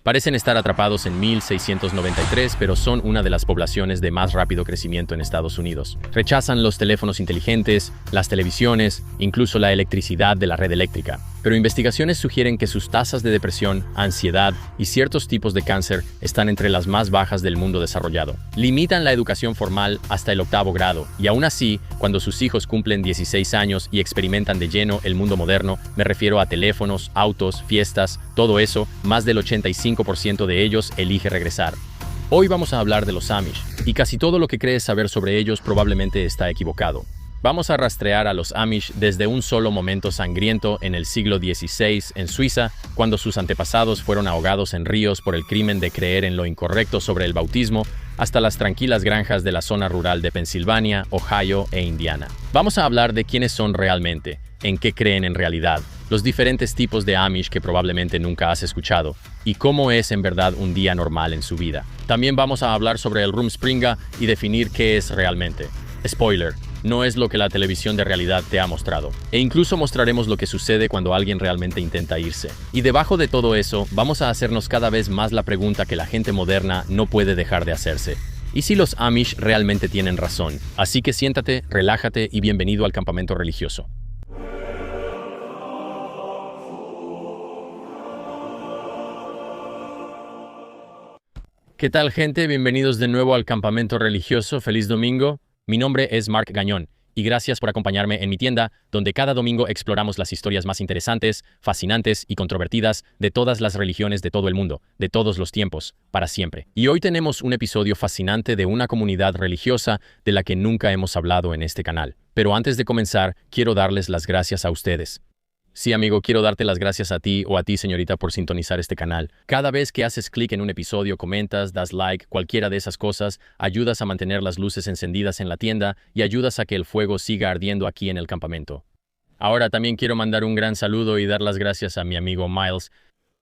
Parecen estar atrapados en 1693, pero son una de las poblaciones de más rápido crecimiento en Estados Unidos. Rechazan los teléfonos inteligentes, las televisiones, incluso la electricidad de la red eléctrica. Pero investigaciones sugieren que sus tasas de depresión, ansiedad y ciertos tipos de cáncer están entre las más bajas del mundo desarrollado. Limitan la educación formal hasta el 8º grado, y aún así, cuando sus hijos cumplen 16 años y experimentan de lleno el mundo moderno, me refiero a teléfonos, autos, fiestas, todo eso, más del 85% de ellos elige regresar. Hoy vamos a hablar de los Amish, y casi todo lo que crees saber sobre ellos probablemente está equivocado. Vamos a rastrear a los Amish desde un solo momento sangriento en el siglo XVI en Suiza, cuando sus antepasados fueron ahogados en ríos por el crimen de creer en lo incorrecto sobre el bautismo, hasta las tranquilas granjas de la zona rural de Pensilvania, Ohio e Indiana. Vamos a hablar de quiénes son realmente, en qué creen en realidad, los diferentes tipos de Amish que probablemente nunca has escuchado, y cómo es en verdad un día normal en su vida. También vamos a hablar sobre el Rumspringa y definir qué es realmente. Spoiler. No es lo que la televisión de realidad te ha mostrado. E incluso mostraremos lo que sucede cuando alguien realmente intenta irse. Y debajo de todo eso, vamos a hacernos cada vez más la pregunta que la gente moderna no puede dejar de hacerse. ¿Y si los Amish realmente tienen razón? Así que siéntate, relájate y bienvenido al campamento religioso. ¿Qué tal, gente? Bienvenidos de nuevo al campamento religioso. ¡Feliz domingo! Mi nombre es Mark Gañón, y gracias por acompañarme en mi tienda, donde cada domingo exploramos las historias más interesantes, fascinantes y controvertidas de todas las religiones de todo el mundo, de todos los tiempos, para siempre. Y hoy tenemos un episodio fascinante de una comunidad religiosa de la que nunca hemos hablado en este canal. Pero antes de comenzar, quiero darles las gracias a ustedes. Sí, amigo, quiero darte las gracias a ti o a ti, señorita, por sintonizar este canal. Cada vez que haces clic en un episodio, comentas, das like, cualquiera de esas cosas, ayudas a mantener las luces encendidas en la tienda y ayudas a que el fuego siga ardiendo aquí en el campamento. Ahora también quiero mandar un gran saludo y dar las gracias a mi amigo Miles.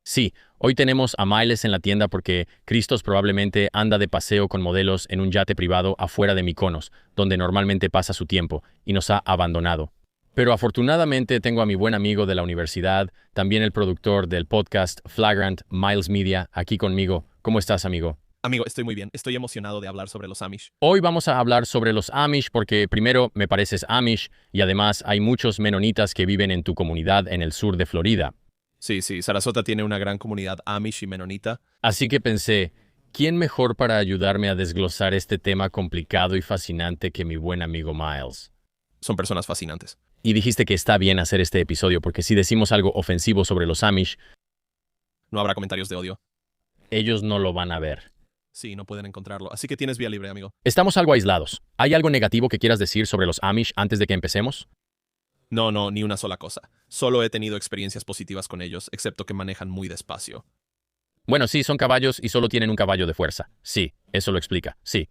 Sí, hoy tenemos a Miles en la tienda porque Cristos probablemente anda de paseo con modelos en un yate privado afuera de Mykonos, donde normalmente pasa su tiempo, y nos ha abandonado. Pero afortunadamente tengo a mi buen amigo de la universidad, también el productor del podcast Flagrant, Miles Media, aquí conmigo. ¿Cómo estás, amigo? Amigo, estoy muy bien. Estoy emocionado de hablar sobre los Amish. Hoy vamos a hablar sobre los Amish porque primero me pareces Amish y además hay muchos menonitas que viven en tu comunidad en el sur de Florida. Sí, Sarasota tiene una gran comunidad Amish y menonita. Así que pensé, ¿quién mejor para ayudarme a desglosar este tema complicado y fascinante que mi buen amigo Miles? Son personas fascinantes. Y dijiste que está bien hacer este episodio porque si decimos algo ofensivo sobre los Amish, no habrá comentarios de odio. Ellos no lo van a ver. Sí, no pueden encontrarlo. Así que tienes vía libre, amigo. Estamos algo aislados. ¿Hay algo negativo que quieras decir sobre los Amish antes de que empecemos? No, ni una sola cosa. Solo he tenido experiencias positivas con ellos, excepto que manejan muy despacio. Bueno, sí, son caballos y solo tienen un caballo de fuerza. Sí, eso lo explica, sí.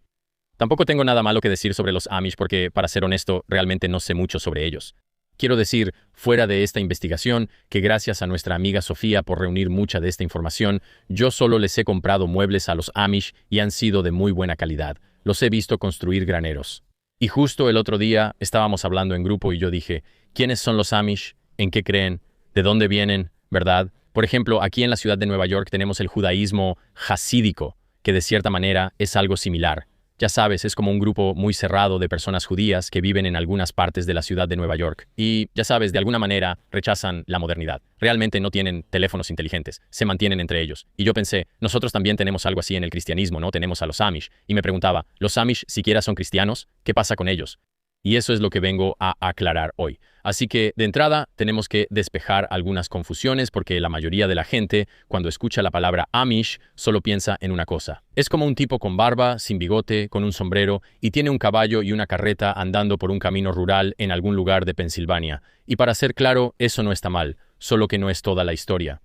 Tampoco tengo nada malo que decir sobre los Amish porque, para ser honesto, realmente no sé mucho sobre ellos. Quiero decir, fuera de esta investigación, que gracias a nuestra amiga Sofía por reunir mucha de esta información, yo solo les he comprado muebles a los Amish y han sido de muy buena calidad. Los he visto construir graneros. Y justo el otro día estábamos hablando en grupo y yo dije, ¿quiénes son los Amish? ¿En qué creen? ¿De dónde vienen? ¿Verdad? Por ejemplo, aquí en la ciudad de Nueva York tenemos el judaísmo hasídico, que de cierta manera es algo similar. Ya sabes, es como un grupo muy cerrado de personas judías que viven en algunas partes de la ciudad de Nueva York. Y, ya sabes, de alguna manera rechazan la modernidad. Realmente no tienen teléfonos inteligentes, se mantienen entre ellos. Y yo pensé, nosotros también tenemos algo así en el cristianismo, ¿no? Tenemos a los Amish. Y me preguntaba, ¿los Amish siquiera son cristianos? ¿Qué pasa con ellos? Y eso es lo que vengo a aclarar hoy. Así que, de entrada, tenemos que despejar algunas confusiones porque la mayoría de la gente, cuando escucha la palabra Amish, solo piensa en una cosa. Es como un tipo con barba, sin bigote, con un sombrero, y tiene un caballo y una carreta andando por un camino rural en algún lugar de Pensilvania. Y para ser claro, eso no está mal, solo que no es toda la historia.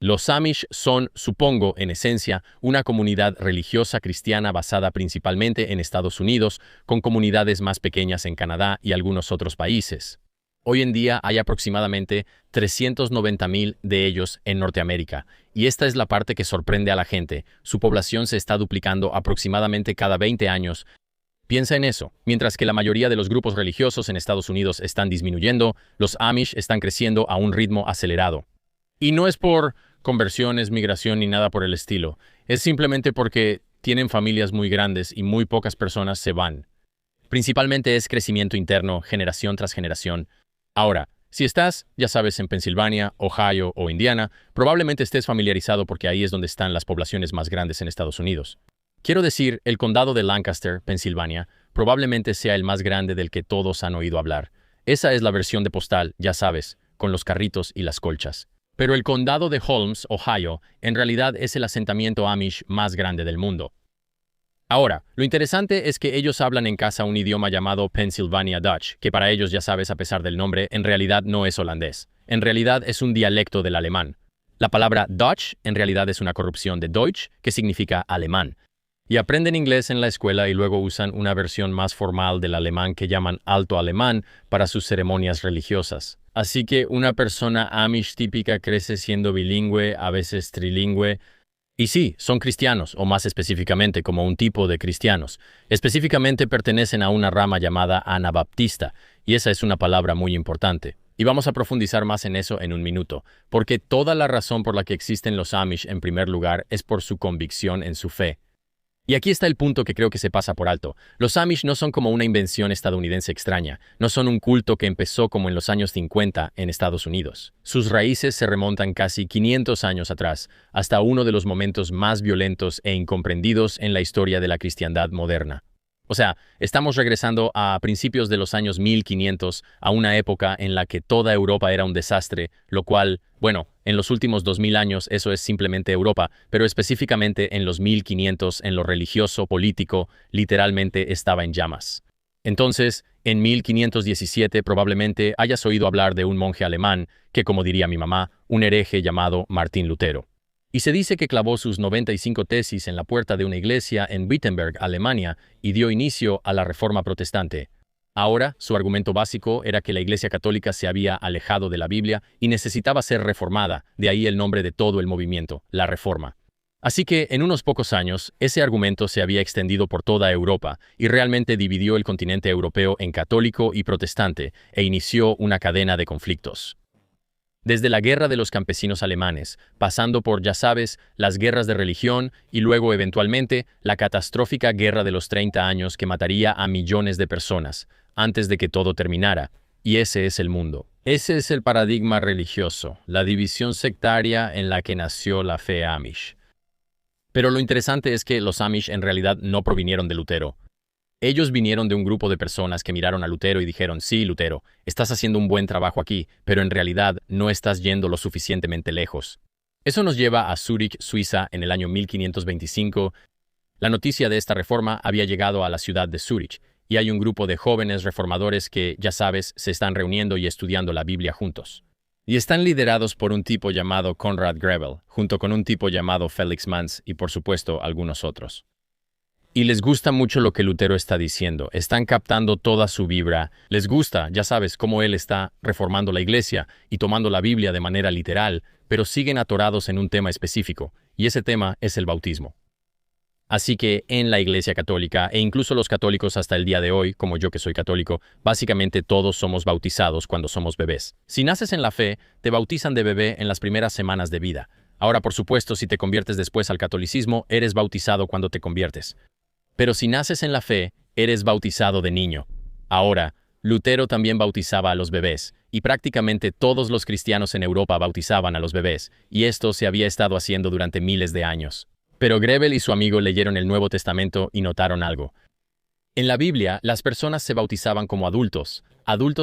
Los Amish son, supongo, en esencia, una comunidad religiosa cristiana basada principalmente en Estados Unidos, con comunidades más pequeñas en Canadá y algunos otros países. Hoy en día hay aproximadamente 390,000 de ellos en Norteamérica, y esta es la parte que sorprende a la gente. Su población se está duplicando aproximadamente cada 20 años. Piensa en eso. Mientras que la mayoría de los grupos religiosos en Estados Unidos están disminuyendo, los Amish están creciendo a un ritmo acelerado. Y no es por conversiones, migración ni nada por el estilo. Es simplemente porque tienen familias muy grandes y muy pocas personas se van. Principalmente es crecimiento interno, generación tras generación. Ahora, si estás, ya sabes, en Pensilvania, Ohio o Indiana, probablemente estés familiarizado porque ahí es donde están las poblaciones más grandes en Estados Unidos. Quiero decir, el condado de Lancaster, Pensilvania, probablemente sea el más grande del que todos han oído hablar. Esa es la versión de postal, ya sabes, con los carritos y las colchas. Pero el condado de Holmes, Ohio, en realidad es el asentamiento Amish más grande del mundo. Ahora, lo interesante es que ellos hablan en casa un idioma llamado Pennsylvania Dutch, que para ellos, ya sabes, a pesar del nombre, en realidad no es holandés. En realidad es un dialecto del alemán. La palabra Dutch en realidad es una corrupción de Deutsch, que significa alemán. Y aprenden inglés en la escuela y luego usan una versión más formal del alemán que llaman alto alemán para sus ceremonias religiosas. Así que una persona Amish típica crece siendo bilingüe, a veces trilingüe. Y sí, son cristianos, o más específicamente como un tipo de cristianos. Específicamente pertenecen a una rama llamada anabaptista, y esa es una palabra muy importante. Y vamos a profundizar más en eso en un minuto, porque toda la razón por la que existen los Amish en primer lugar es por su convicción en su fe. Y aquí está el punto que creo que se pasa por alto. Los Amish no son como una invención estadounidense extraña, no son un culto que empezó como en los años 50 en Estados Unidos. Sus raíces se remontan casi 500 años atrás, hasta uno de los momentos más violentos e incomprendidos en la historia de la cristiandad moderna. O sea, estamos regresando a principios de los años 1500, a una época en la que toda Europa era un desastre, lo cual, bueno, en los últimos 2000 años eso es simplemente Europa, pero específicamente en los 1500, en lo religioso, político, literalmente estaba en llamas. Entonces, en 1517 probablemente hayas oído hablar de un monje alemán, que como diría mi mamá, un hereje llamado Martín Lutero. Y se dice que clavó sus 95 tesis en la puerta de una iglesia en Wittenberg, Alemania, y dio inicio a la Reforma Protestante. Ahora, su argumento básico era que la Iglesia Católica se había alejado de la Biblia y necesitaba ser reformada, de ahí el nombre de todo el movimiento, la Reforma. Así que, en unos pocos años, ese argumento se había extendido por toda Europa y realmente dividió el continente europeo en católico y protestante e inició una cadena de conflictos. Desde la guerra de los campesinos alemanes, pasando por, ya sabes, las guerras de religión y luego, eventualmente, la catastrófica guerra de los 30 años que mataría a millones de personas, antes de que todo terminara. Y ese es el mundo. Ese es el paradigma religioso, la división sectaria en la que nació la fe Amish. Pero lo interesante es que los Amish en realidad no provinieron de Lutero. Ellos vinieron de un grupo de personas que miraron a Lutero y dijeron, sí, Lutero, estás haciendo un buen trabajo aquí, pero en realidad no estás yendo lo suficientemente lejos. Eso nos lleva a Zúrich, Suiza, en el año 1525. La noticia de esta reforma había llegado a la ciudad de Zúrich, y hay un grupo de jóvenes reformadores que, ya sabes, se están reuniendo y estudiando la Biblia juntos. Y están liderados por un tipo llamado Conrad Grebel, junto con un tipo llamado Felix Manz y, por supuesto, algunos otros. Y les gusta mucho lo que Lutero está diciendo, están captando toda su vibra, les gusta, ya sabes, cómo él está reformando la iglesia y tomando la Biblia de manera literal, pero siguen atorados en un tema específico, y ese tema es el bautismo. Así que en la Iglesia Católica, e incluso los católicos hasta el día de hoy, como yo que soy católico, básicamente todos somos bautizados cuando somos bebés. Si naces en la fe, te bautizan de bebé en las primeras semanas de vida. Ahora, por supuesto, si te conviertes después al catolicismo, eres bautizado cuando te conviertes. Pero si naces en la fe, eres bautizado de niño. Ahora, Lutero también bautizaba a los bebés, y prácticamente todos los cristianos en Europa bautizaban a los bebés, y esto se había estado haciendo durante miles de años. Pero Grebel y su amigo leyeron el Nuevo Testamento y notaron algo. En la Biblia, las personas se bautizaban como adultos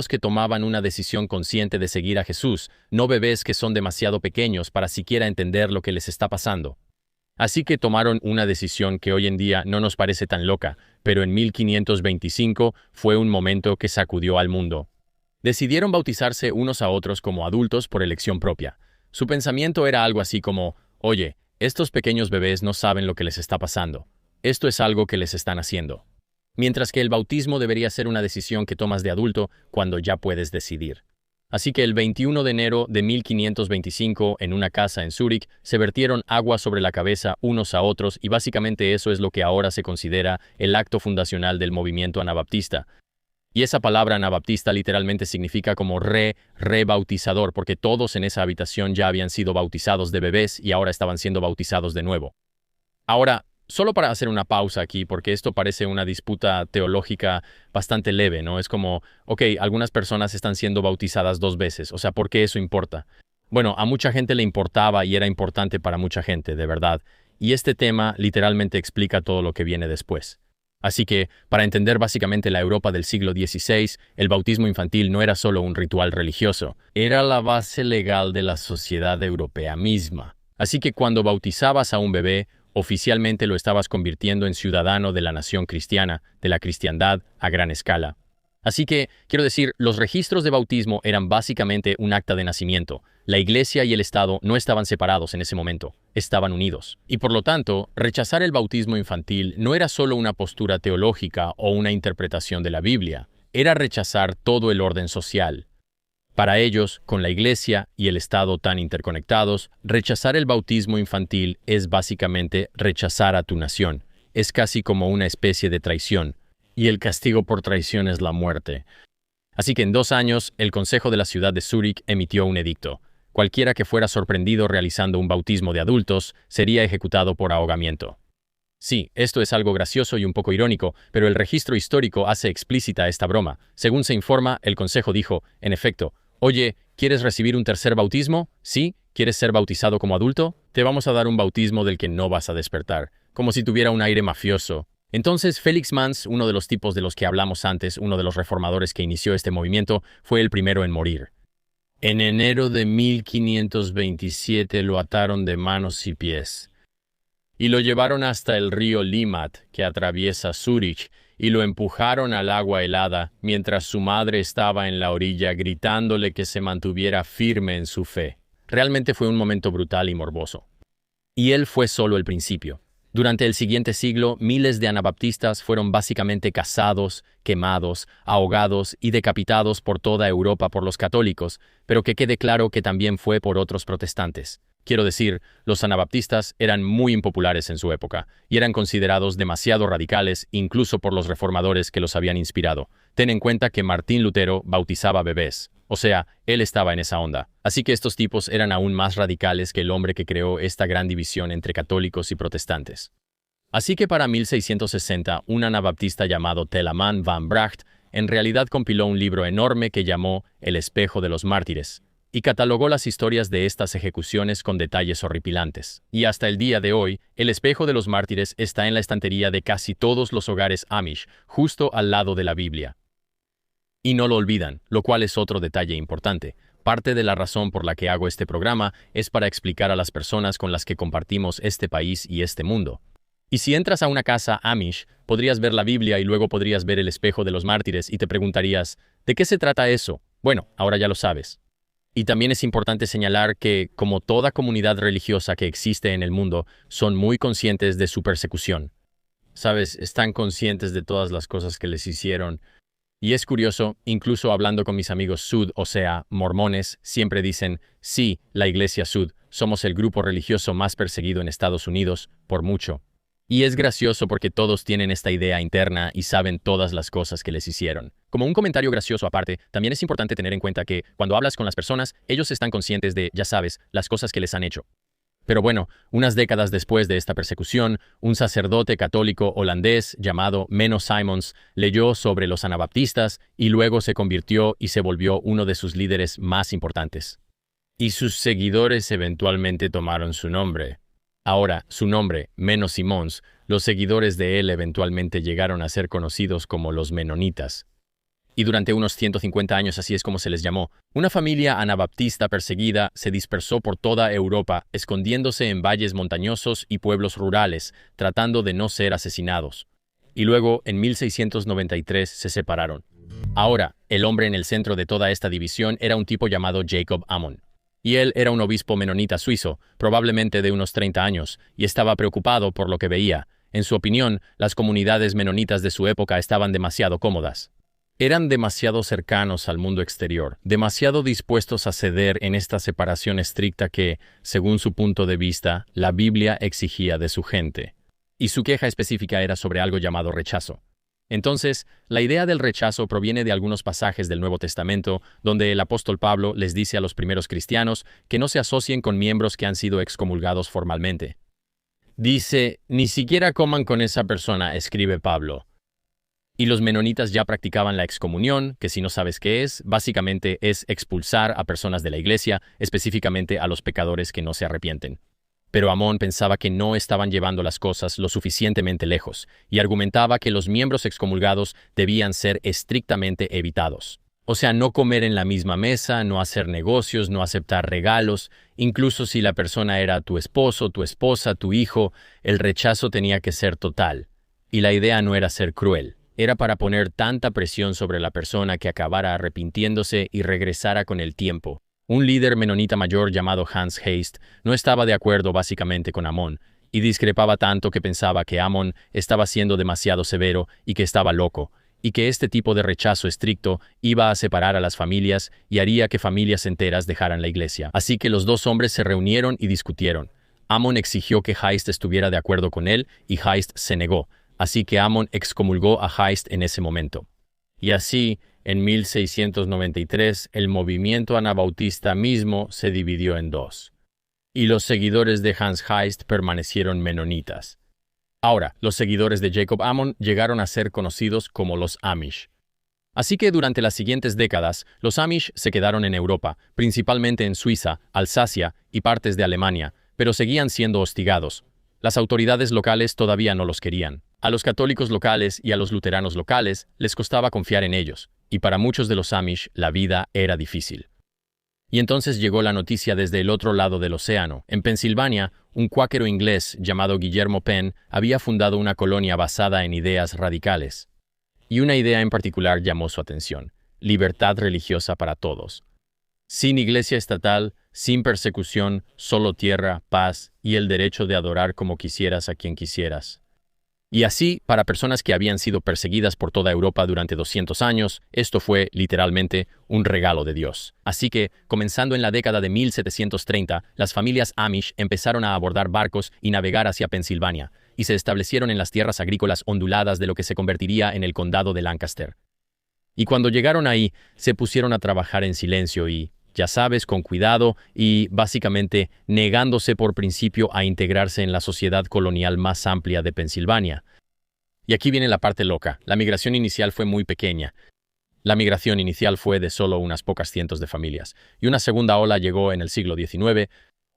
que tomaban una decisión consciente de seguir a Jesús, no bebés que son demasiado pequeños para siquiera entender lo que les está pasando. Así que tomaron una decisión que hoy en día no nos parece tan loca, pero en 1525 fue un momento que sacudió al mundo. Decidieron bautizarse unos a otros como adultos por elección propia. Su pensamiento era algo así como, oye, estos pequeños bebés no saben lo que les está pasando. Esto es algo que les están haciendo. Mientras que el bautismo debería ser una decisión que tomas de adulto cuando ya puedes decidir. Así que el 21 de enero de 1525, en una casa en Zúrich, se vertieron agua sobre la cabeza unos a otros y básicamente eso es lo que ahora se considera el acto fundacional del movimiento anabaptista. Y esa palabra anabaptista literalmente significa como rebautizador, porque todos en esa habitación ya habían sido bautizados de bebés y ahora estaban siendo bautizados de nuevo. Ahora, solo para hacer una pausa aquí, porque esto parece una disputa teológica bastante leve, ¿no? Es como, ok, algunas personas están siendo bautizadas 2 veces, o sea, ¿por qué eso importa? Bueno, a mucha gente le importaba y era importante para mucha gente, de verdad. Y este tema literalmente explica todo lo que viene después. Así que, para entender básicamente la Europa del siglo XVI, el bautismo infantil no era solo un ritual religioso, era la base legal de la sociedad europea misma. Así que cuando bautizabas a un bebé, oficialmente lo estabas convirtiendo en ciudadano de la nación cristiana, de la cristiandad a gran escala. Así que, quiero decir, los registros de bautismo eran básicamente un acta de nacimiento. La Iglesia y el Estado no estaban separados en ese momento, estaban unidos. Y por lo tanto, rechazar el bautismo infantil no era solo una postura teológica o una interpretación de la Biblia, era rechazar todo el orden social. Para ellos, con la Iglesia y el Estado tan interconectados, rechazar el bautismo infantil es básicamente rechazar a tu nación. Es casi como una especie de traición. Y el castigo por traición es la muerte. Así que en 2 años, el Consejo de la ciudad de Zúrich emitió un edicto. Cualquiera que fuera sorprendido realizando un bautismo de adultos sería ejecutado por ahogamiento. Sí, esto es algo gracioso y un poco irónico, pero el registro histórico hace explícita esta broma. Según se informa, el Consejo dijo, en efecto, oye, ¿quieres recibir un tercer bautismo? ¿Sí? ¿Quieres ser bautizado como adulto? Te vamos a dar un bautismo del que no vas a despertar, como si tuviera un aire mafioso. Entonces, Felix Manz, uno de los tipos de los que hablamos antes, uno de los reformadores que inició este movimiento, fue el primero en morir. En enero de 1527 lo ataron de manos y pies, y lo llevaron hasta el río Limmat, que atraviesa Zúrich, y lo empujaron al agua helada, mientras su madre estaba en la orilla gritándole que se mantuviera firme en su fe. Realmente fue un momento brutal y morboso. Y él fue solo el principio. Durante el siguiente siglo, miles de anabaptistas fueron básicamente cazados, quemados, ahogados y decapitados por toda Europa por los católicos, pero que quede claro que también fue por otros protestantes. Quiero decir, los anabaptistas eran muy impopulares en su época y eran considerados demasiado radicales incluso por los reformadores que los habían inspirado. Ten en cuenta que Martín Lutero bautizaba bebés. O sea, él estaba en esa onda. Así que estos tipos eran aún más radicales que el hombre que creó esta gran división entre católicos y protestantes. Así que para 1660, un anabaptista llamado Telaman van Bracht en realidad compiló un libro enorme que llamó El espejo de los mártires, y catalogó las historias de estas ejecuciones con detalles horripilantes. Y hasta el día de hoy, el espejo de los mártires está en la estantería de casi todos los hogares Amish, justo al lado de la Biblia. Y no lo olvidan, lo cual es otro detalle importante. Parte de la razón por la que hago este programa es para explicar a las personas con las que compartimos este país y este mundo. Y si entras a una casa Amish, podrías ver la Biblia y luego podrías ver el espejo de los mártires y te preguntarías, ¿de qué se trata eso? Bueno, ahora ya lo sabes. Y también es importante señalar que, como toda comunidad religiosa que existe en el mundo, son muy conscientes de su persecución. ¿Sabes? Están conscientes de todas las cosas que les hicieron. Y es curioso, incluso hablando con mis amigos Sud, o sea, mormones, siempre dicen, sí, la Iglesia Sud, somos el grupo religioso más perseguido en Estados Unidos, por mucho. Y es gracioso porque todos tienen esta idea interna y saben todas las cosas que les hicieron. Como un comentario gracioso aparte, también es importante tener en cuenta que, cuando hablas con las personas, ellos están conscientes de, ya sabes, las cosas que les han hecho. Pero bueno, unas décadas después de esta persecución, un sacerdote católico holandés llamado Menno Simons leyó sobre los anabaptistas y luego se convirtió y se volvió uno de sus líderes más importantes. Y sus seguidores eventualmente tomaron su nombre. Ahora, su nombre, Menno Simons, los seguidores de él eventualmente llegaron a ser conocidos como los menonitas. Y durante unos 150 años así es como se les llamó. Una familia anabaptista perseguida se dispersó por toda Europa, escondiéndose en valles montañosos y pueblos rurales, tratando de no ser asesinados. Y luego, en 1693, se separaron. Ahora, el hombre en el centro de toda esta división era un tipo llamado Jacob Amon. Y él era un obispo menonita suizo, probablemente de unos 30 años, y estaba preocupado por lo que veía. En su opinión, las comunidades menonitas de su época estaban demasiado cómodas. Eran demasiado cercanos al mundo exterior, demasiado dispuestos a ceder en esta separación estricta que, según su punto de vista, la Biblia exigía de su gente. Y su queja específica era sobre algo llamado rechazo. Entonces, la idea del rechazo proviene de algunos pasajes del Nuevo Testamento, donde el apóstol Pablo les dice a los primeros cristianos que no se asocien con miembros que han sido excomulgados formalmente. Dice, ni siquiera coman con esa persona, escribe Pablo. Y los menonitas ya practicaban la excomunión, que si no sabes qué es, básicamente es expulsar a personas de la iglesia, específicamente a los pecadores que no se arrepienten. Pero Amón pensaba que no estaban llevando las cosas lo suficientemente lejos, y argumentaba que los miembros excomulgados debían ser estrictamente evitados. O sea, no comer en la misma mesa, no hacer negocios, no aceptar regalos, incluso si la persona era tu esposo, tu esposa, tu hijo, el rechazo tenía que ser total. Y la idea no era ser cruel. Era para poner tanta presión sobre la persona que acabara arrepintiéndose y regresara con el tiempo. Un líder menonita mayor llamado Hans Heist no estaba de acuerdo básicamente con Amón, y discrepaba tanto que pensaba que Amón estaba siendo demasiado severo y que estaba loco, y que este tipo de rechazo estricto iba a separar a las familias y haría que familias enteras dejaran la iglesia. Así que los dos hombres se reunieron y discutieron. Amón exigió que Heist estuviera de acuerdo con él y Heist se negó. Así que Amón excomulgó a Heist en ese momento. Y así, en 1693, el movimiento anabautista mismo se dividió en dos. Y los seguidores de Hans Heist permanecieron menonitas. Ahora, los seguidores de Jacob Amon llegaron a ser conocidos como los Amish. Así que durante las siguientes décadas, los Amish se quedaron en Europa, principalmente en Suiza, Alsacia y partes de Alemania, pero seguían siendo hostigados. Las autoridades locales todavía no los querían. A los católicos locales y a los luteranos locales les costaba confiar en ellos, y para muchos de los Amish la vida era difícil. Y entonces llegó la noticia desde el otro lado del océano. En Pensilvania, un cuáquero inglés llamado Guillermo Penn había fundado una colonia basada en ideas radicales. Y una idea en particular llamó su atención: libertad religiosa para todos. Sin iglesia estatal, sin persecución, solo tierra, paz y el derecho de adorar como quisieras a quien quisieras. Y así, para personas que habían sido perseguidas por toda Europa durante 200 años, esto fue, literalmente, un regalo de Dios. Así que, comenzando en la década de 1730, las familias Amish empezaron a abordar barcos y navegar hacia Pensilvania, y se establecieron en las tierras agrícolas onduladas de lo que se convertiría en el condado de Lancaster. Y cuando llegaron ahí, se pusieron a trabajar en silencio y, ya sabes, con cuidado y, básicamente, negándose por principio a integrarse en la sociedad colonial más amplia de Pensilvania. Y aquí viene la parte loca. La migración inicial fue muy pequeña. La migración inicial fue de solo unas pocas cientos de familias, y una segunda ola llegó en el siglo XIX.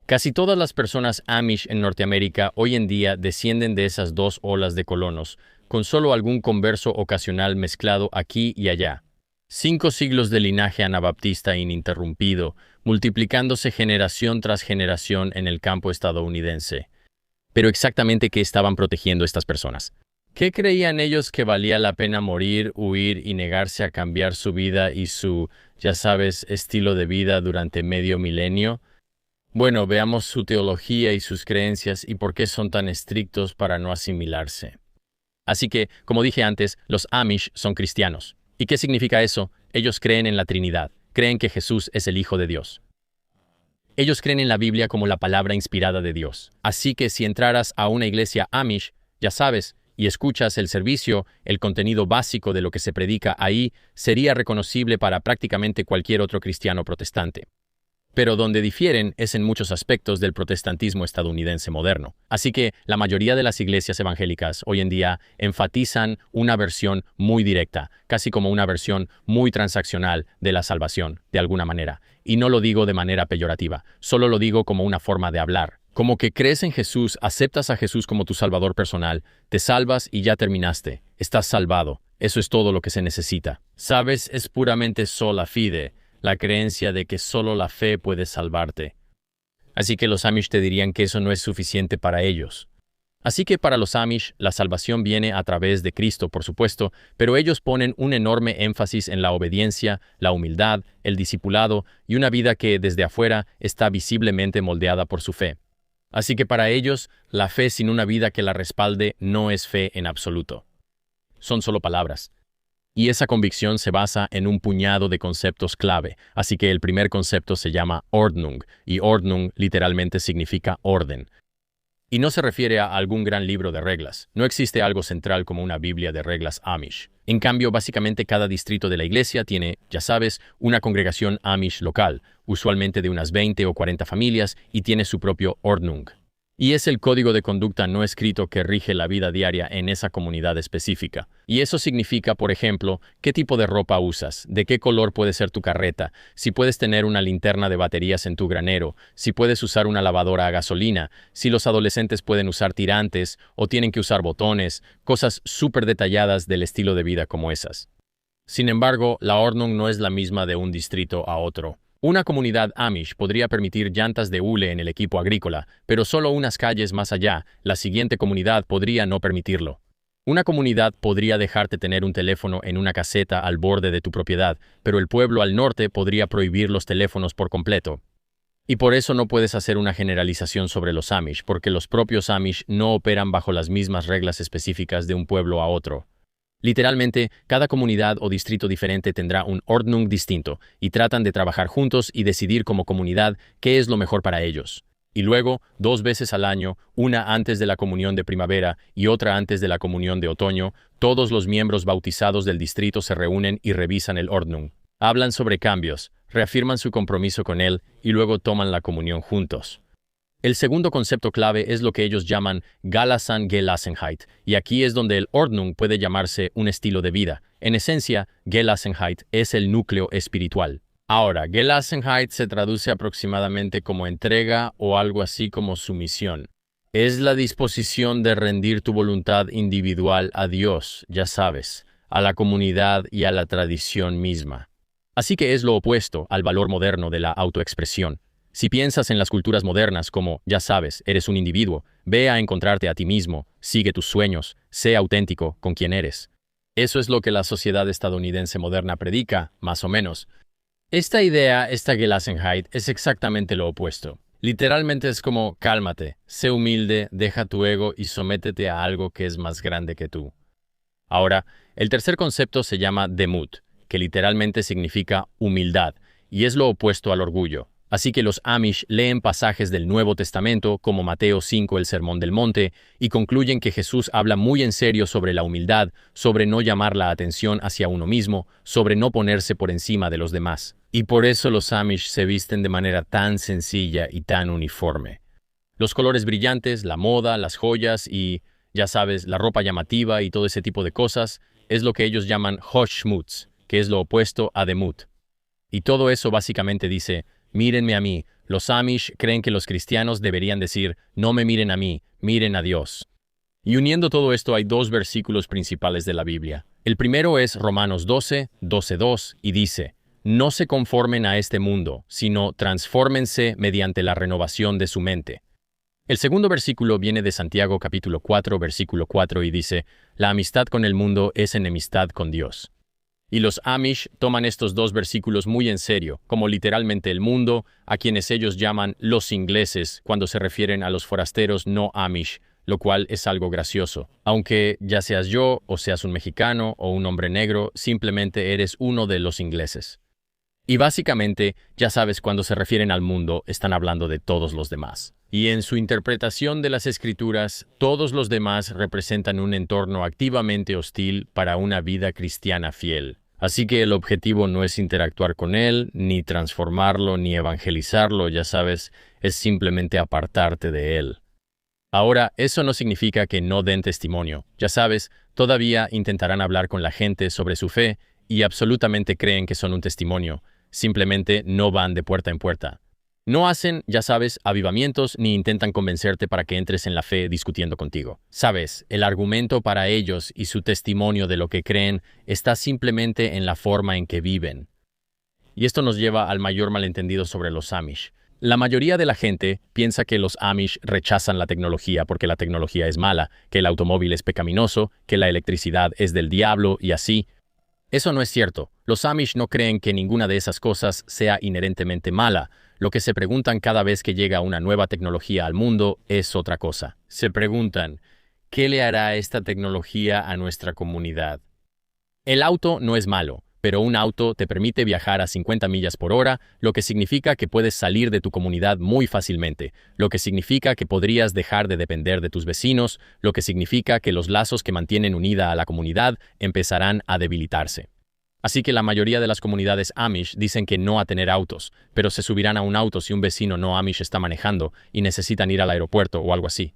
Casi todas las personas Amish en Norteamérica hoy en día descienden de esas dos olas de colonos, con solo algún converso ocasional mezclado aquí y allá. 5 siglos de linaje anabaptista ininterrumpido, multiplicándose generación tras generación en el campo estadounidense. Pero exactamente ¿qué estaban protegiendo estas personas? ¿Qué creían ellos que valía la pena morir, huir y negarse a cambiar su vida y su, ya sabes, estilo de vida durante medio milenio? Bueno, veamos su teología y sus creencias y por qué son tan estrictos para no asimilarse. Así que, como dije antes, los Amish son cristianos. ¿Y qué significa eso? Ellos creen en la Trinidad, creen que Jesús es el Hijo de Dios. Ellos creen en la Biblia como la palabra inspirada de Dios. Así que si entraras a una iglesia Amish, ya sabes, y escuchas el servicio, el contenido básico de lo que se predica ahí, sería reconocible para prácticamente cualquier otro cristiano protestante. Pero donde difieren es en muchos aspectos del protestantismo estadounidense moderno. Así que la mayoría de las iglesias evangélicas hoy en día enfatizan una versión muy directa, casi como una versión muy transaccional de la salvación, de alguna manera. Y no lo digo de manera peyorativa, solo lo digo como una forma de hablar. Como que crees en Jesús, aceptas a Jesús como tu salvador personal, te salvas y ya terminaste. Estás salvado. Eso es todo lo que se necesita. ¿Sabes? Es puramente sola fide. La creencia de que solo la fe puede salvarte. Así que los Amish te dirían que eso no es suficiente para ellos. Así que para los Amish, la salvación viene a través de Cristo, por supuesto, pero ellos ponen un enorme énfasis en la obediencia, la humildad, el discipulado y una vida que, desde afuera, está visiblemente moldeada por su fe. Así que para ellos, la fe sin una vida que la respalde no es fe en absoluto. Son solo palabras. Y esa convicción se basa en un puñado de conceptos clave, así que el primer concepto se llama Ordnung, y Ordnung literalmente significa orden. Y no se refiere a algún gran libro de reglas. No existe algo central como una Biblia de reglas Amish. En cambio, básicamente cada distrito de la iglesia tiene, ya sabes, una congregación Amish local, usualmente de unas 20 o 40 familias, y tiene su propio Ordnung. Y es el código de conducta no escrito que rige la vida diaria en esa comunidad específica. Y eso significa, por ejemplo, qué tipo de ropa usas, de qué color puede ser tu carreta, si puedes tener una linterna de baterías en tu granero, si puedes usar una lavadora a gasolina, si los adolescentes pueden usar tirantes o tienen que usar botones, cosas súper detalladas del estilo de vida como esas. Sin embargo, la Ordnung no es la misma de un distrito a otro. Una comunidad Amish podría permitir llantas de hule en el equipo agrícola, pero solo unas calles más allá, la siguiente comunidad podría no permitirlo. Una comunidad podría dejarte tener un teléfono en una caseta al borde de tu propiedad, pero el pueblo al norte podría prohibir los teléfonos por completo. Y por eso no puedes hacer una generalización sobre los Amish, porque los propios Amish no operan bajo las mismas reglas específicas de un pueblo a otro. Literalmente, cada comunidad o distrito diferente tendrá un Ordnung distinto, y tratan de trabajar juntos y decidir como comunidad qué es lo mejor para ellos. Y luego, 2 veces al año, una antes de la comunión de primavera y otra antes de la comunión de otoño, todos los miembros bautizados del distrito se reúnen y revisan el Ordnung. Hablan sobre cambios, reafirman su compromiso con él y luego toman la comunión juntos. El segundo concepto clave es lo que ellos llaman Gelassenheit, y aquí es donde el Ordnung puede llamarse un estilo de vida. En esencia, Gelassenheit es el núcleo espiritual. Ahora, Gelassenheit se traduce aproximadamente como entrega o algo así como sumisión. Es la disposición de rendir tu voluntad individual a Dios, ya sabes, a la comunidad y a la tradición misma. Así que es lo opuesto al valor moderno de la autoexpresión. Si piensas en las culturas modernas como, ya sabes, eres un individuo, ve a encontrarte a ti mismo, sigue tus sueños, sé auténtico con quien eres. Eso es lo que la sociedad estadounidense moderna predica, más o menos. Esta idea, esta Gelassenheit, es exactamente lo opuesto. Literalmente es como, cálmate, sé humilde, deja tu ego y sométete a algo que es más grande que tú. Ahora, el tercer concepto se llama Demut, que literalmente significa humildad, y es lo opuesto al orgullo. Así que los Amish leen pasajes del Nuevo Testamento, como Mateo 5, el Sermón del Monte, y concluyen que Jesús habla muy en serio sobre la humildad, sobre no llamar la atención hacia uno mismo, sobre no ponerse por encima de los demás. Y por eso los Amish se visten de manera tan sencilla y tan uniforme. Los colores brillantes, la moda, las joyas y, ya sabes, la ropa llamativa y todo ese tipo de cosas, es lo que ellos llaman Hoshmutz, que es lo opuesto a Demut. Y todo eso básicamente dice: mírenme a mí. Los Amish creen que los cristianos deberían decir, no me miren a mí, miren a Dios. Y uniendo todo esto hay 2 versículos principales de la Biblia. El primero es Romanos 12, 12:2, y dice, no se conformen a este mundo, sino transfórmense mediante la renovación de su mente. El segundo versículo viene de Santiago capítulo 4, versículo 4, y dice, la amistad con el mundo es enemistad con Dios. Y los Amish toman estos 2 versículos muy en serio, como literalmente el mundo, a quienes ellos llaman los ingleses cuando se refieren a los forasteros no Amish, lo cual es algo gracioso. Aunque ya seas yo, o seas un mexicano, o un hombre negro, simplemente eres uno de los ingleses. Y básicamente, ya sabes, cuando se refieren al mundo, están hablando de todos los demás. Y en su interpretación de las Escrituras, todos los demás representan un entorno activamente hostil para una vida cristiana fiel. Así que el objetivo no es interactuar con él, ni transformarlo, ni evangelizarlo, ya sabes, es simplemente apartarte de él. Ahora, eso no significa que no den testimonio. Ya sabes, todavía intentarán hablar con la gente sobre su fe y absolutamente creen que son un testimonio. Simplemente no van de puerta en puerta. No hacen, ya sabes, avivamientos ni intentan convencerte para que entres en la fe discutiendo contigo. Sabes, el argumento para ellos y su testimonio de lo que creen está simplemente en la forma en que viven. Y esto nos lleva al mayor malentendido sobre los Amish. La mayoría de la gente piensa que los Amish rechazan la tecnología porque la tecnología es mala, que el automóvil es pecaminoso, que la electricidad es del diablo y así. Eso no es cierto. Los Amish no creen que ninguna de esas cosas sea inherentemente mala. Lo que se preguntan cada vez que llega una nueva tecnología al mundo es otra cosa. Se preguntan, ¿qué le hará esta tecnología a nuestra comunidad? El auto no es malo, pero un auto te permite viajar a 50 millas por hora, lo que significa que puedes salir de tu comunidad muy fácilmente, lo que significa que podrías dejar de depender de tus vecinos, lo que significa que los lazos que mantienen unida a la comunidad empezarán a debilitarse. Así que la mayoría de las comunidades Amish dicen que no a tener autos, pero se subirán a un auto si un vecino no Amish está manejando y necesitan ir al aeropuerto o algo así.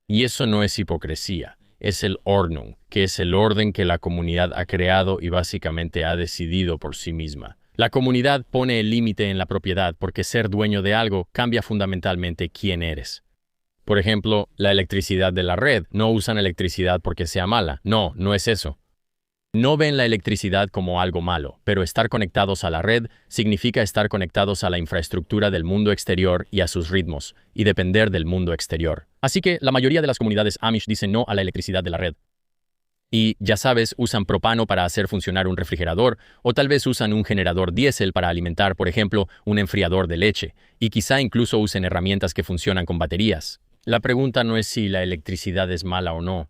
Y eso no es hipocresía, es el Ordnung, que es el orden que la comunidad ha creado y básicamente ha decidido por sí misma. La comunidad pone el límite en la propiedad porque ser dueño de algo cambia fundamentalmente quién eres. Por ejemplo, la electricidad de la red. No usan electricidad porque sea mala. No, no es eso. No ven la electricidad como algo malo, pero estar conectados a la red significa estar conectados a la infraestructura del mundo exterior y a sus ritmos, y depender del mundo exterior. Así que la mayoría de las comunidades Amish dicen no a la electricidad de la red. Y, ya sabes, usan propano para hacer funcionar un refrigerador, o tal vez usan un generador diésel para alimentar, por ejemplo, un enfriador de leche, y quizá incluso usen herramientas que funcionan con baterías. La pregunta no es si la electricidad es mala o no.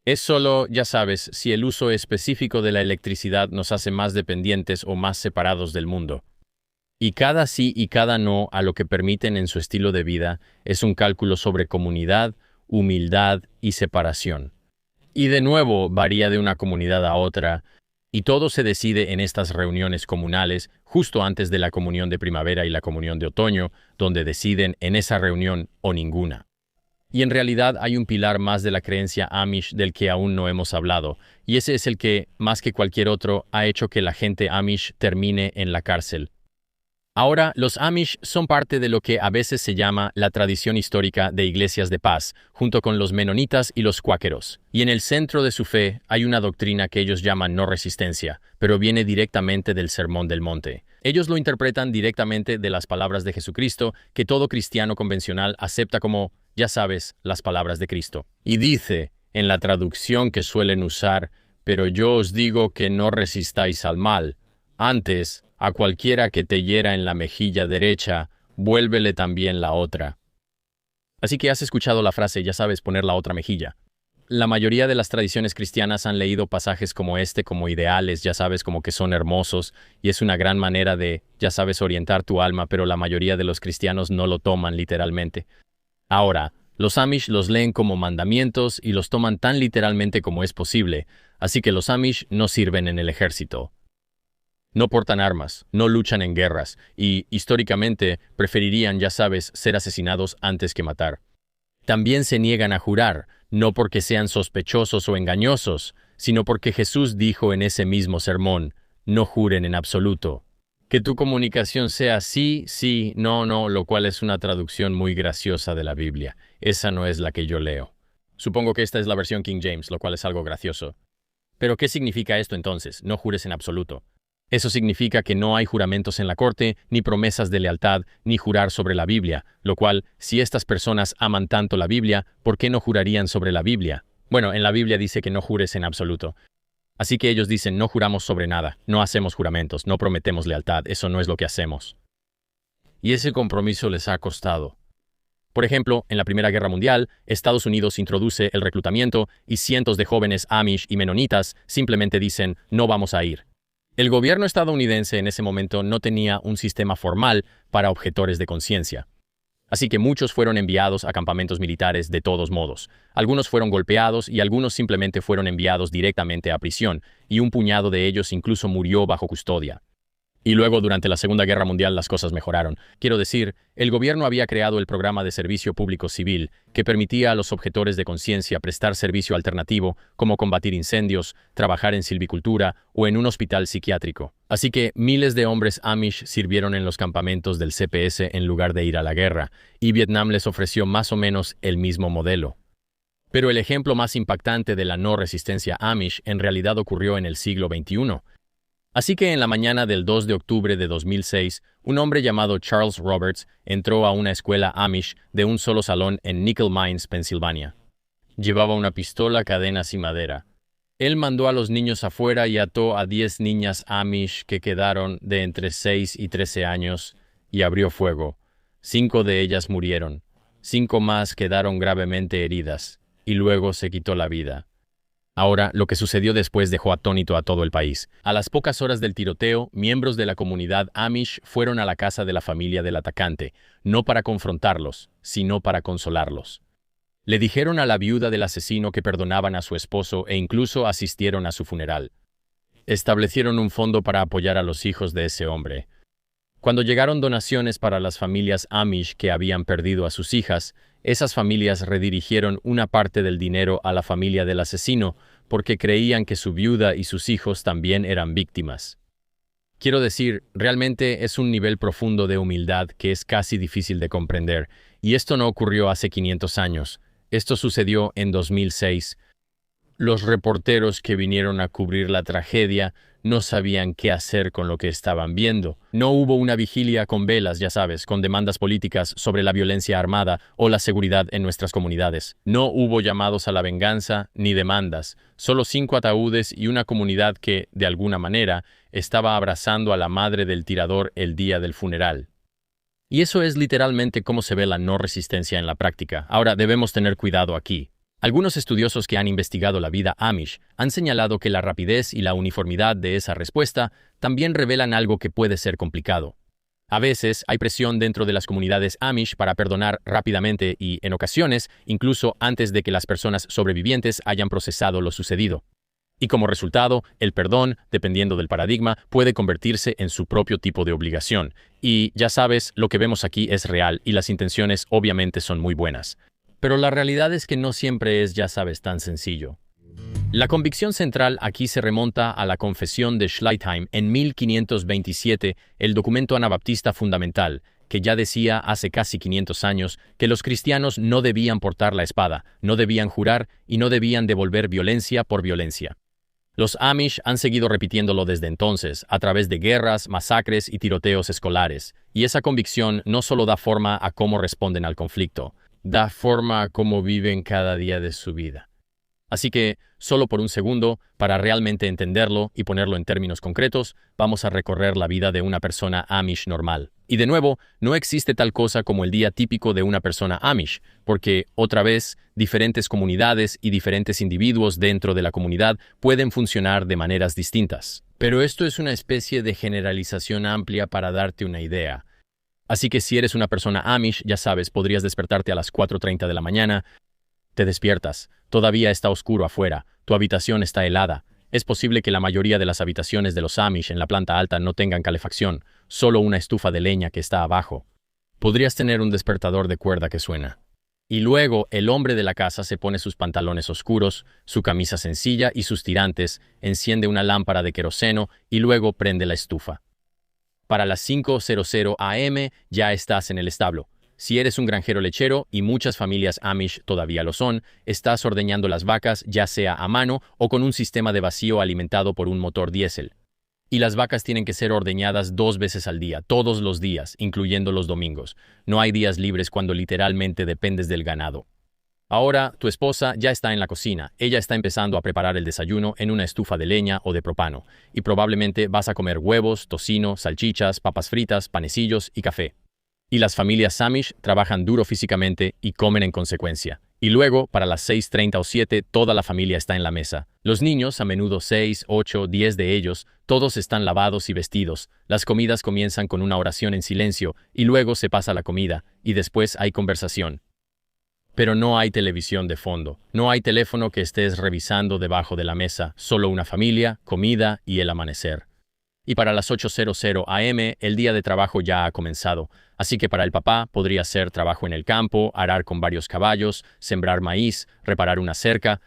Es solo, ya sabes, si el uso específico de la electricidad nos hace más dependientes o más separados del mundo. Y cada sí y cada no a lo que permiten en su estilo de vida es un cálculo sobre comunidad, humildad y separación. Y de nuevo varía de una comunidad a otra, y todo se decide en estas reuniones comunales justo antes de la comunión de primavera y la comunión de otoño, donde deciden en esa reunión o ninguna. Y en realidad hay un pilar más de la creencia Amish del que aún no hemos hablado, y ese es el que, más que cualquier otro, ha hecho que la gente Amish termine en la cárcel. Ahora, los Amish son parte de lo que a veces se llama la tradición histórica de iglesias de paz, junto con los menonitas y los cuáqueros. Y en el centro de su fe hay una doctrina que ellos llaman no resistencia, pero viene directamente del Sermón del Monte. Ellos lo interpretan directamente de las palabras de Jesucristo, que todo cristiano convencional acepta como, ya sabes, las palabras de Cristo. Y dice, en la traducción que suelen usar, pero yo os digo que no resistáis al mal. Antes, a cualquiera que te hiera en la mejilla derecha, vuélvele también la otra. Así que has escuchado la frase, ya sabes, poner la otra mejilla. La mayoría de las tradiciones cristianas han leído pasajes como este como ideales, ya sabes, como que son hermosos, y es una gran manera de, ya sabes, orientar tu alma, pero la mayoría de los cristianos no lo toman literalmente. Ahora, los Amish los leen como mandamientos y los toman tan literalmente como es posible, así que los Amish no sirven en el ejército. No portan armas, no luchan en guerras, y, históricamente, preferirían, ya sabes, ser asesinados antes que matar. También se niegan a jurar, no porque sean sospechosos o engañosos, sino porque Jesús dijo en ese mismo sermón, no juren en absoluto. Que tu comunicación sea sí, sí, no, no, lo cual es una traducción muy graciosa de la Biblia. Esa no es la que yo leo. Supongo que esta es la versión King James, lo cual es algo gracioso. Pero ¿qué significa esto entonces? No jures en absoluto. Eso significa que no hay juramentos en la corte, ni promesas de lealtad, ni jurar sobre la Biblia, lo cual, si estas personas aman tanto la Biblia, ¿por qué no jurarían sobre la Biblia? Bueno, en la Biblia dice que no jures en absoluto. Así que ellos dicen, no juramos sobre nada, no hacemos juramentos, no prometemos lealtad, eso no es lo que hacemos. Y ese compromiso les ha costado. Por ejemplo, en la Primera Guerra Mundial, Estados Unidos introduce el reclutamiento y cientos de jóvenes Amish y menonitas simplemente dicen, no vamos a ir. El gobierno estadounidense en ese momento no tenía un sistema formal para objetores de conciencia. Así que muchos fueron enviados a campamentos militares de todos modos. Algunos fueron golpeados y algunos simplemente fueron enviados directamente a prisión, y un puñado de ellos incluso murió bajo custodia. Y luego, durante la Segunda Guerra Mundial, las cosas mejoraron. Quiero decir, el gobierno había creado el programa de servicio público civil, que permitía a los objetores de conciencia prestar servicio alternativo, como combatir incendios, trabajar en silvicultura o en un hospital psiquiátrico. Así que miles de hombres Amish sirvieron en los campamentos del CPS en lugar de ir a la guerra, y Vietnam les ofreció más o menos el mismo modelo. Pero el ejemplo más impactante de la no resistencia Amish en realidad ocurrió en el siglo XXI. Así que en la mañana del 2 de octubre de 2006, un hombre llamado Charles Roberts entró a una escuela Amish de un solo salón en Nickel Mines, Pensilvania. Llevaba una pistola, cadenas y madera. Él mandó a los niños afuera y ató a 10 niñas Amish que quedaron de entre 6 y 13 años y abrió fuego. 5 de ellas murieron. 5 más quedaron gravemente heridas y luego se quitó la vida. Ahora, lo que sucedió después dejó atónito a todo el país. A las pocas horas del tiroteo, miembros de la comunidad Amish fueron a la casa de la familia del atacante, no para confrontarlos, sino para consolarlos. Le dijeron a la viuda del asesino que perdonaban a su esposo e incluso asistieron a su funeral. Establecieron un fondo para apoyar a los hijos de ese hombre. Cuando llegaron donaciones para las familias Amish que habían perdido a sus hijas, esas familias redirigieron una parte del dinero a la familia del asesino porque creían que su viuda y sus hijos también eran víctimas. Quiero decir, realmente es un nivel profundo de humildad que es casi difícil de comprender, y esto no ocurrió hace 500 años. Esto sucedió en 2006. Los reporteros que vinieron a cubrir la tragedia no sabían qué hacer con lo que estaban viendo. No hubo una vigilia con velas, ya sabes, con demandas políticas sobre la violencia armada o la seguridad en nuestras comunidades. No hubo llamados a la venganza ni demandas, solo 5 ataúdes y una comunidad que, de alguna manera, estaba abrazando a la madre del tirador el día del funeral. Y eso es literalmente cómo se ve la no resistencia en la práctica. Ahora, debemos tener cuidado aquí. Algunos estudiosos que han investigado la vida Amish han señalado que la rapidez y la uniformidad de esa respuesta también revelan algo que puede ser complicado. A veces hay presión dentro de las comunidades Amish para perdonar rápidamente y, en ocasiones, incluso antes de que las personas sobrevivientes hayan procesado lo sucedido. Y como resultado, el perdón, dependiendo del paradigma, puede convertirse en su propio tipo de obligación. Y, ya sabes, lo que vemos aquí es real y las intenciones obviamente son muy buenas. Pero la realidad es que no siempre es, ya sabes, tan sencillo. La convicción central aquí se remonta a la Confesión de Schleitheim en 1527, el documento anabaptista fundamental, que ya decía hace casi 500 años que los cristianos no debían portar la espada, no debían jurar y no debían devolver violencia por violencia. Los Amish han seguido repitiéndolo desde entonces, a través de guerras, masacres y tiroteos escolares, y esa convicción no solo da forma a cómo responden al conflicto, da forma a cómo viven cada día de su vida. Así que, solo por un segundo, para realmente entenderlo y ponerlo en términos concretos, vamos a recorrer la vida de una persona Amish normal. Y de nuevo, no existe tal cosa como el día típico de una persona Amish, porque, otra vez, diferentes comunidades y diferentes individuos dentro de la comunidad pueden funcionar de maneras distintas. Pero esto es una especie de generalización amplia para darte una idea. Así que si eres una persona Amish, ya sabes, podrías despertarte a las 4:30 de la mañana. Te despiertas. Todavía está oscuro afuera. Tu habitación está helada. Es posible que la mayoría de las habitaciones de los Amish en la planta alta no tengan calefacción, solo una estufa de leña que está abajo. Podrías tener un despertador de cuerda que suena. Y luego el hombre de la casa se pone sus pantalones oscuros, su camisa sencilla y sus tirantes, enciende una lámpara de queroseno y luego prende la estufa. Para las 5:00 am ya estás en el establo. Si eres un granjero lechero, y muchas familias Amish todavía lo son, estás ordeñando las vacas ya sea a mano o con un sistema de vacío alimentado por un motor diésel. Y las vacas tienen que ser ordeñadas 2 veces al día, todos los días, incluyendo los domingos. No hay días libres cuando literalmente dependes del ganado. Ahora, tu esposa ya está en la cocina. Ella está empezando a preparar el desayuno en una estufa de leña o de propano, y probablemente vas a comer huevos, tocino, salchichas, papas fritas, panecillos y café. Y las familias Amish trabajan duro físicamente y comen en consecuencia. Y luego, para las 6:30 o 7, toda la familia está en la mesa. Los niños, a menudo 6, 8, 10 de ellos, todos están lavados y vestidos. Las comidas comienzan con una oración en silencio, y luego se pasa la comida, y después hay conversación. Pero no hay televisión de fondo, no hay teléfono que estés revisando debajo de la mesa, solo una familia, comida y el amanecer. Y para las 8:00 am, el día de trabajo ya ha comenzado, así que para el papá podría ser trabajo en el campo, arar con varios caballos, sembrar maíz, reparar una cerca.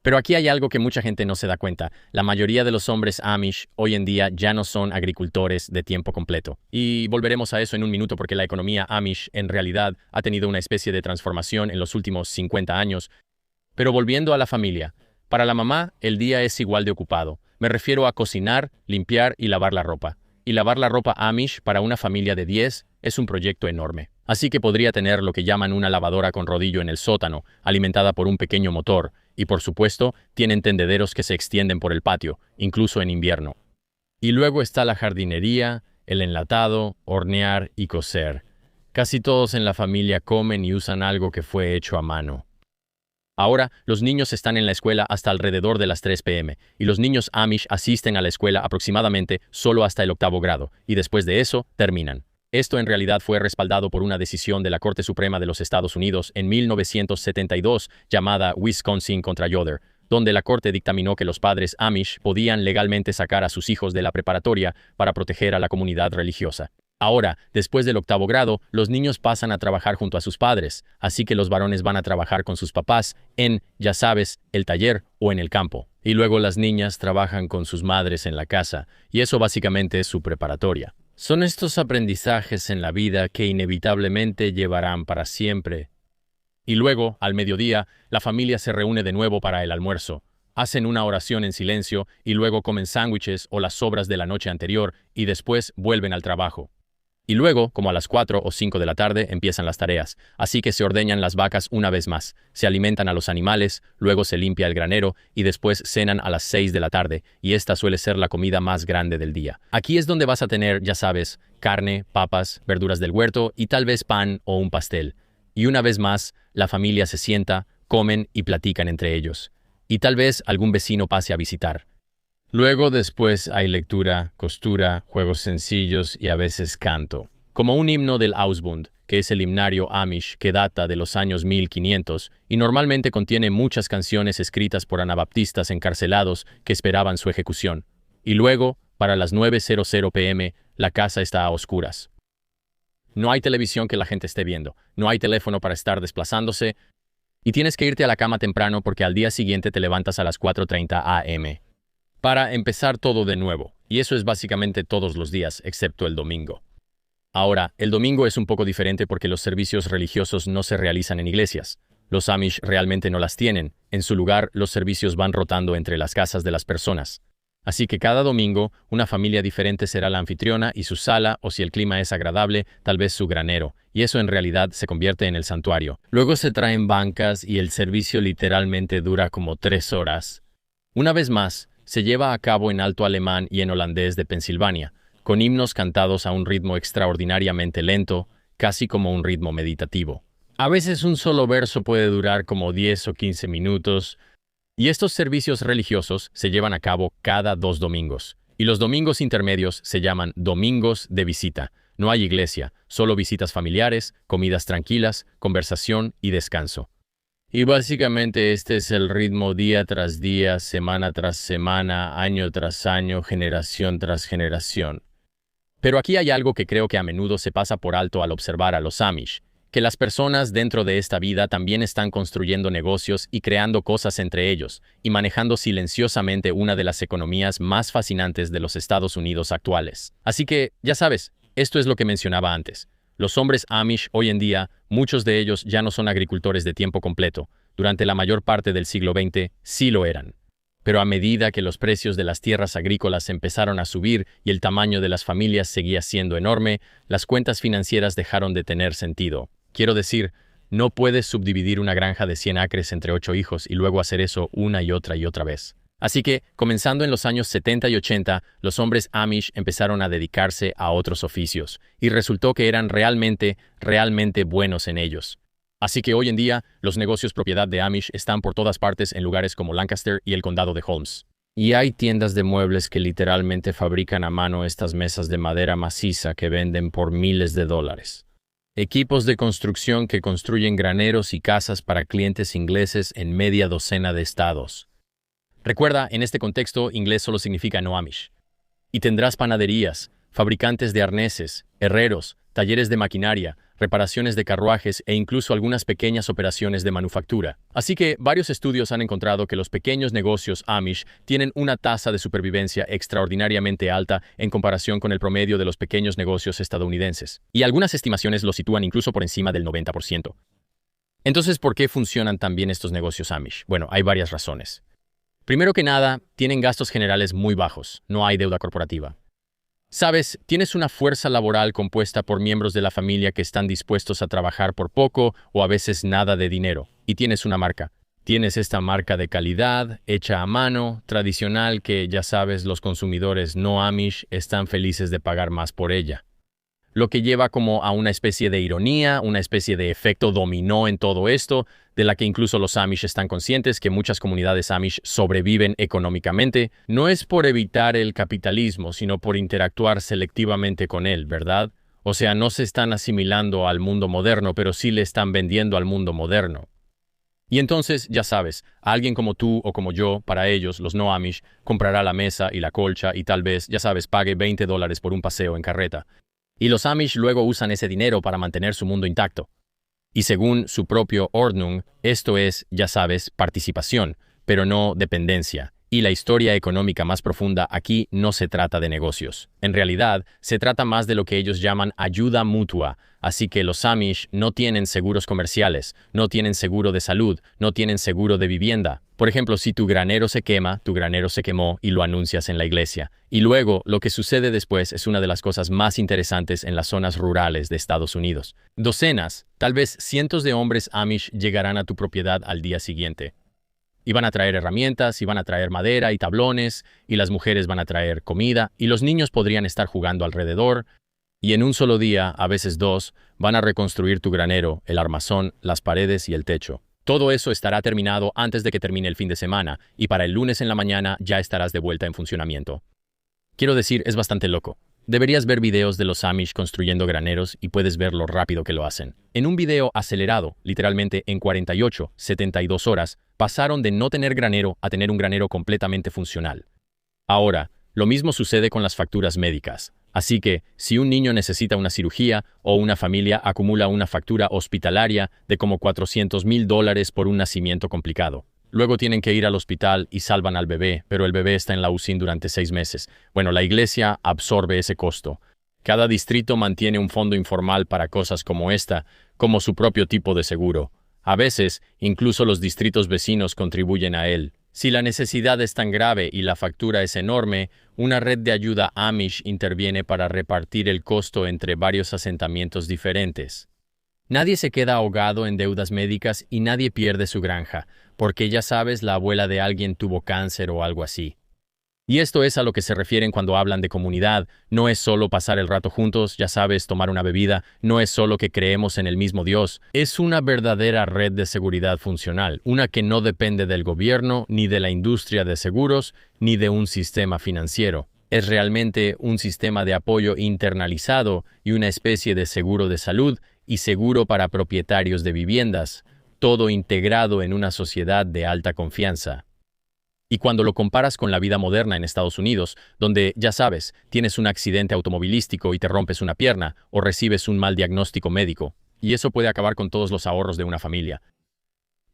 Pero aquí hay algo que mucha gente no se da cuenta. La mayoría de los hombres Amish hoy en día ya no son agricultores de tiempo completo. Y volveremos a eso en un minuto porque la economía Amish en realidad ha tenido una especie de transformación en los últimos 50 años. Pero volviendo a la familia, para la mamá el día es igual de ocupado. Me refiero a cocinar, limpiar y lavar la ropa. Y lavar la ropa Amish para una familia de 10 es un proyecto enorme. Así que podría tener lo que llaman una lavadora con rodillo en el sótano, alimentada por un pequeño motor, y por supuesto, tienen tendederos que se extienden por el patio, incluso en invierno. Y luego está la jardinería, el enlatado, hornear y cocer. Casi todos en la familia comen y usan algo que fue hecho a mano. Ahora, los niños están en la escuela hasta alrededor de las 3 p.m. y los niños Amish asisten a la escuela aproximadamente solo hasta el 8º grado y después de eso terminan. Esto en realidad fue respaldado por una decisión de la Corte Suprema de los Estados Unidos en 1972 llamada Wisconsin contra Yoder, donde la Corte dictaminó que los padres Amish podían legalmente sacar a sus hijos de la preparatoria para proteger a la comunidad religiosa. Ahora, después del 8º grado, los niños pasan a trabajar junto a sus padres, así que los varones van a trabajar con sus papás en, ya sabes, el taller o en el campo. Y luego las niñas trabajan con sus madres en la casa, y eso básicamente es su preparatoria. Son estos aprendizajes en la vida que inevitablemente llevarán para siempre. Y luego, al mediodía, la familia se reúne de nuevo para el almuerzo. Hacen una oración en silencio y luego comen sándwiches o las sobras de la noche anterior y después vuelven al trabajo. Y luego, como a las 4 o 5 de la tarde, empiezan las tareas. Así que se ordeñan las vacas una vez más, se alimentan a los animales, luego se limpia el granero y después cenan a las 6 de la tarde, y esta suele ser la comida más grande del día. Aquí es donde vas a tener, ya sabes, carne, papas, verduras del huerto y tal vez pan o un pastel. Y una vez más, la familia se sienta, comen y platican entre ellos. Y tal vez algún vecino pase a visitar. Luego después hay lectura, costura, juegos sencillos y a veces canto. Como un himno del Ausbund, que es el himnario Amish que data de los años 1500 y normalmente contiene muchas canciones escritas por anabaptistas encarcelados que esperaban su ejecución. Y luego, para las 9:00 p.m., la casa está a oscuras. No hay televisión que la gente esté viendo, no hay teléfono para estar desplazándose, y tienes que irte a la cama temprano porque al día siguiente te levantas a las 4:30 a.m. para empezar todo de nuevo, y eso es básicamente todos los días, excepto el domingo. Ahora, el domingo es un poco diferente porque los servicios religiosos no se realizan en iglesias. Los Amish realmente no las tienen. En su lugar, los servicios van rotando entre las casas de las personas. Así que cada domingo, una familia diferente será la anfitriona y su sala, o si el clima es agradable, tal vez su granero, y eso en realidad se convierte en el santuario. Luego se traen bancas y el servicio literalmente dura como 3 horas. Una vez más, se lleva a cabo en alto alemán y en holandés de Pensilvania, con himnos cantados a un ritmo extraordinariamente lento, casi como un ritmo meditativo. A veces un solo verso puede durar como 10 o 15 minutos, y estos servicios religiosos se llevan a cabo cada 2 domingos, y los domingos intermedios se llaman domingos de visita. No hay iglesia, solo visitas familiares, comidas tranquilas, conversación y descanso. Y básicamente este es el ritmo día tras día, semana tras semana, año tras año, generación tras generación. Pero aquí hay algo que creo que a menudo se pasa por alto al observar a los Amish, que las personas dentro de esta vida también están construyendo negocios y creando cosas entre ellos, y manejando silenciosamente una de las economías más fascinantes de los Estados Unidos actuales. Así que, ya sabes, esto es lo que mencionaba antes. Los hombres Amish hoy en día, muchos de ellos ya no son agricultores de tiempo completo. Durante la mayor parte del siglo XX sí lo eran. Pero a medida que los precios de las tierras agrícolas empezaron a subir y el tamaño de las familias seguía siendo enorme, las cuentas financieras dejaron de tener sentido. Quiero decir, no puedes subdividir una granja de 100 acres entre 8 hijos y luego hacer eso una y otra vez. Así que, comenzando en los años 70 y 80, los hombres Amish empezaron a dedicarse a otros oficios, y resultó que eran realmente buenos en ellos. Así que hoy en día, los negocios propiedad de Amish están por todas partes en lugares como Lancaster y el condado de Holmes. Y hay tiendas de muebles que literalmente fabrican a mano estas mesas de madera maciza que venden por miles de dólares. Equipos de construcción que construyen graneros y casas para clientes ingleses en media docena de estados. Recuerda, en este contexto, inglés solo significa no Amish. Y tendrás panaderías, fabricantes de arneses, herreros, talleres de maquinaria, reparaciones de carruajes e incluso algunas pequeñas operaciones de manufactura. Así que varios estudios han encontrado que los pequeños negocios Amish tienen una tasa de supervivencia extraordinariamente alta en comparación con el promedio de los pequeños negocios estadounidenses. Y algunas estimaciones lo sitúan incluso por encima del 90%. Entonces, ¿por qué funcionan tan bien estos negocios Amish? Bueno, hay varias razones. Primero que nada, tienen gastos generales muy bajos, no hay deuda corporativa. Sabes, tienes una fuerza laboral compuesta por miembros de la familia que están dispuestos a trabajar por poco o a veces nada de dinero, y tienes una marca. Tienes esta marca de calidad, hecha a mano, tradicional que, ya sabes, los consumidores no Amish están felices de pagar más por ella. lo que lleva como a una especie de ironía, una especie de efecto dominó en todo esto, de la que incluso los Amish están conscientes que muchas comunidades Amish sobreviven económicamente, no es por evitar el capitalismo, sino por interactuar selectivamente con él, ¿verdad? O sea, no se están asimilando al mundo moderno, pero sí le están vendiendo al mundo moderno. Y entonces, ya sabes, alguien como tú o como yo, para ellos, los no Amish, comprará la mesa y la colcha y tal vez, ya sabes, pague $20 por un paseo en carreta. Y los Amish luego usan ese dinero para mantener su mundo intacto. Y según su propio Ordnung, esto es, ya sabes, participación, pero no dependencia. Y la historia económica más profunda aquí no se trata de negocios. En realidad, se trata más de lo que ellos llaman ayuda mutua. Así que los Amish no tienen seguros comerciales, no tienen seguro de salud, no tienen seguro de vivienda. Por ejemplo, si tu granero se quema, tu granero se quemó y lo anuncias en la iglesia. Y luego, lo que sucede después es una de las cosas más interesantes en las zonas rurales de Estados Unidos. Docenas, tal vez cientos de hombres Amish llegarán a tu propiedad al día siguiente. Y van a traer herramientas, y van a traer madera y tablones, y las mujeres van a traer comida, y los niños podrían estar jugando alrededor, y en un solo día, a veces dos, van a reconstruir tu granero, el armazón, las paredes y el techo. Todo eso estará terminado antes de que termine el fin de semana, y para el lunes en la mañana ya estarás de vuelta en funcionamiento. Quiero decir, es bastante loco. Deberías ver videos de los Amish construyendo graneros y puedes ver lo rápido que lo hacen. En un video acelerado, literalmente en 48, 72 horas, pasaron de no tener granero a tener un granero completamente funcional. Ahora, lo mismo sucede con las facturas médicas. Así que, si un niño necesita una cirugía o una familia acumula una factura hospitalaria de como $400,000 por un nacimiento complicado, luego tienen que ir al hospital y salvan al bebé, pero el bebé está en la UCI durante 6 meses. Bueno, la iglesia absorbe ese costo. Cada distrito mantiene un fondo informal para cosas como esta, como su propio tipo de seguro. A veces, incluso los distritos vecinos contribuyen a él. Si la necesidad es tan grave y la factura es enorme, una red de ayuda Amish interviene para repartir el costo entre varios asentamientos diferentes. Nadie se queda ahogado en deudas médicas y nadie pierde su granja, porque ya sabes, la abuela de alguien tuvo cáncer o algo así. Y esto es a lo que se refieren cuando hablan de comunidad. No es solo pasar el rato juntos, ya sabes, tomar una bebida, no es solo que creemos en el mismo Dios, es una verdadera red de seguridad funcional, una que no depende del gobierno, ni de la industria de seguros, ni de un sistema financiero. Es realmente un sistema de apoyo internalizado y una especie de seguro de salud y seguro para propietarios de viviendas, todo integrado en una sociedad de alta confianza. Y cuando lo comparas con la vida moderna en Estados Unidos, donde, ya sabes, tienes un accidente automovilístico y te rompes una pierna o recibes un mal diagnóstico médico, y eso puede acabar con todos los ahorros de una familia,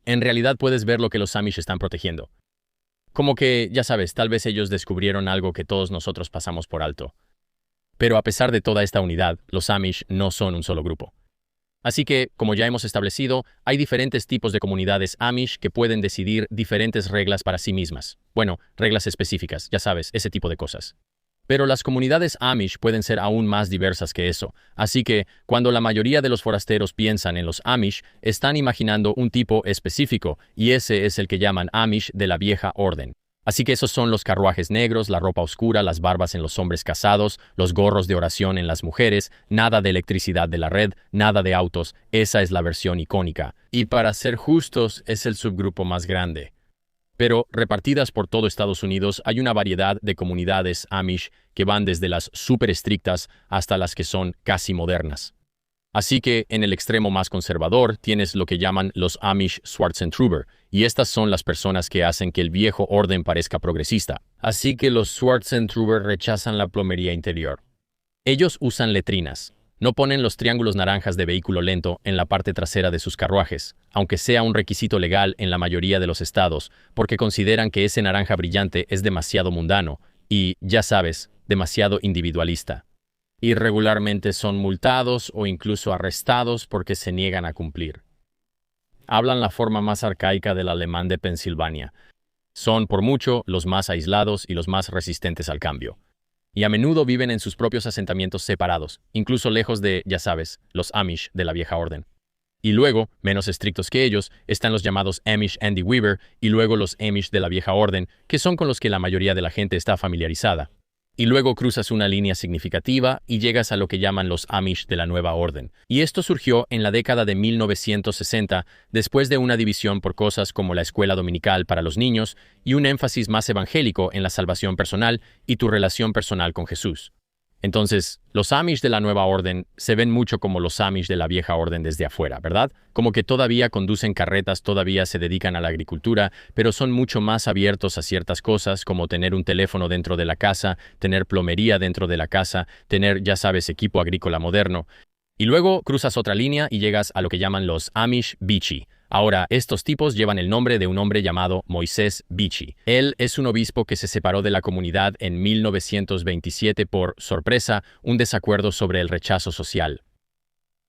en realidad puedes ver lo que los Amish están protegiendo. Como que, ya sabes, tal vez ellos descubrieron algo que todos nosotros pasamos por alto. Pero a pesar de toda esta unidad, los Amish no son un solo grupo. Así que, como ya hemos establecido, hay diferentes tipos de comunidades Amish que pueden decidir diferentes reglas para sí mismas. Bueno, reglas específicas, ya sabes, ese tipo de cosas. Pero las comunidades Amish pueden ser aún más diversas que eso. Así que, cuando la mayoría de los forasteros piensan en los Amish, están imaginando un tipo específico, y ese es el que llaman Amish de la vieja orden. Así que esos son los carruajes negros, la ropa oscura, las barbas en los hombres casados, los gorros de oración en las mujeres, nada de electricidad de la red, nada de autos. Esa es la versión icónica. Y para ser justos, es el subgrupo más grande. Pero, repartidas por todo Estados Unidos, hay una variedad de comunidades Amish que van desde las súper estrictas hasta las que son casi modernas. Así que, en el extremo más conservador, tienes lo que llaman los Amish Schwarzentrubber, y estas son las personas que hacen que el viejo orden parezca progresista. Así que los Schwarzentrubber rechazan la plomería interior. Ellos usan letrinas. No ponen los triángulos naranjas de vehículo lento en la parte trasera de sus carruajes, aunque sea un requisito legal en la mayoría de los estados, porque consideran que ese naranja brillante es demasiado mundano y, ya sabes, demasiado individualista. Y regularmente son multados o incluso arrestados porque se niegan a cumplir. Hablan la forma más arcaica del alemán de Pensilvania. Son, por mucho, los más aislados y los más resistentes al cambio. Y a menudo viven en sus propios asentamientos separados, incluso lejos de, ya sabes, los Amish de la vieja orden. Y luego, menos estrictos que ellos, están los llamados Amish Andy Weaver y luego los Amish de la vieja orden, que son con los que la mayoría de la gente está familiarizada. Y luego cruzas una línea significativa y llegas a lo que llaman los Amish de la Nueva Orden. Y esto surgió en la década de 1960, después de una división por cosas como la escuela dominical para los niños y un énfasis más evangélico en la salvación personal y tu relación personal con Jesús. Entonces, los Amish de la Nueva Orden se ven mucho como los Amish de la Vieja Orden desde afuera, ¿verdad? Como que todavía conducen carretas, todavía se dedican a la agricultura, pero son mucho más abiertos a ciertas cosas, como tener un teléfono dentro de la casa, tener plomería dentro de la casa, tener, ya sabes, equipo agrícola moderno. Y luego cruzas otra línea y llegas a lo que llaman los Amish Beachy. Ahora, estos tipos llevan el nombre de un hombre llamado Moisés Beachy. Él es un obispo que se separó de la comunidad en 1927 por, sorpresa, un desacuerdo sobre el rechazo social.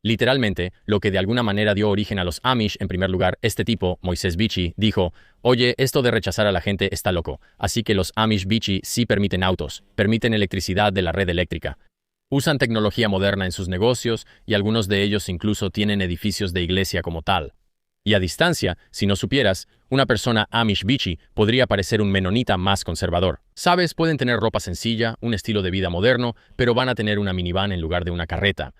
Literalmente, lo que de alguna manera dio origen a los Amish, en primer lugar, este tipo, Moisés Beachy, dijo, oye, esto de rechazar a la gente está loco, así que los Amish Beachy sí permiten autos, permiten electricidad de la red eléctrica. Usan tecnología moderna en sus negocios y algunos de ellos incluso tienen edificios de iglesia como tal. Y a distancia, si no supieras, una persona Amish Beachy podría parecer un menonita más conservador. Sabes, pueden tener ropa sencilla, un estilo de vida moderno, pero van a tener una minivan en lugar de una carreta.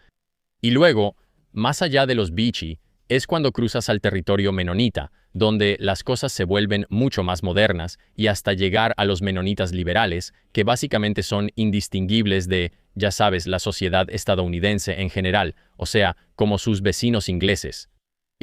Y luego, más allá de los Beachy, es cuando cruzas al territorio menonita, donde las cosas se vuelven mucho más modernas y hasta llegar a los menonitas liberales, que básicamente son indistinguibles de, ya sabes, la sociedad estadounidense en general, o sea, como sus vecinos ingleses.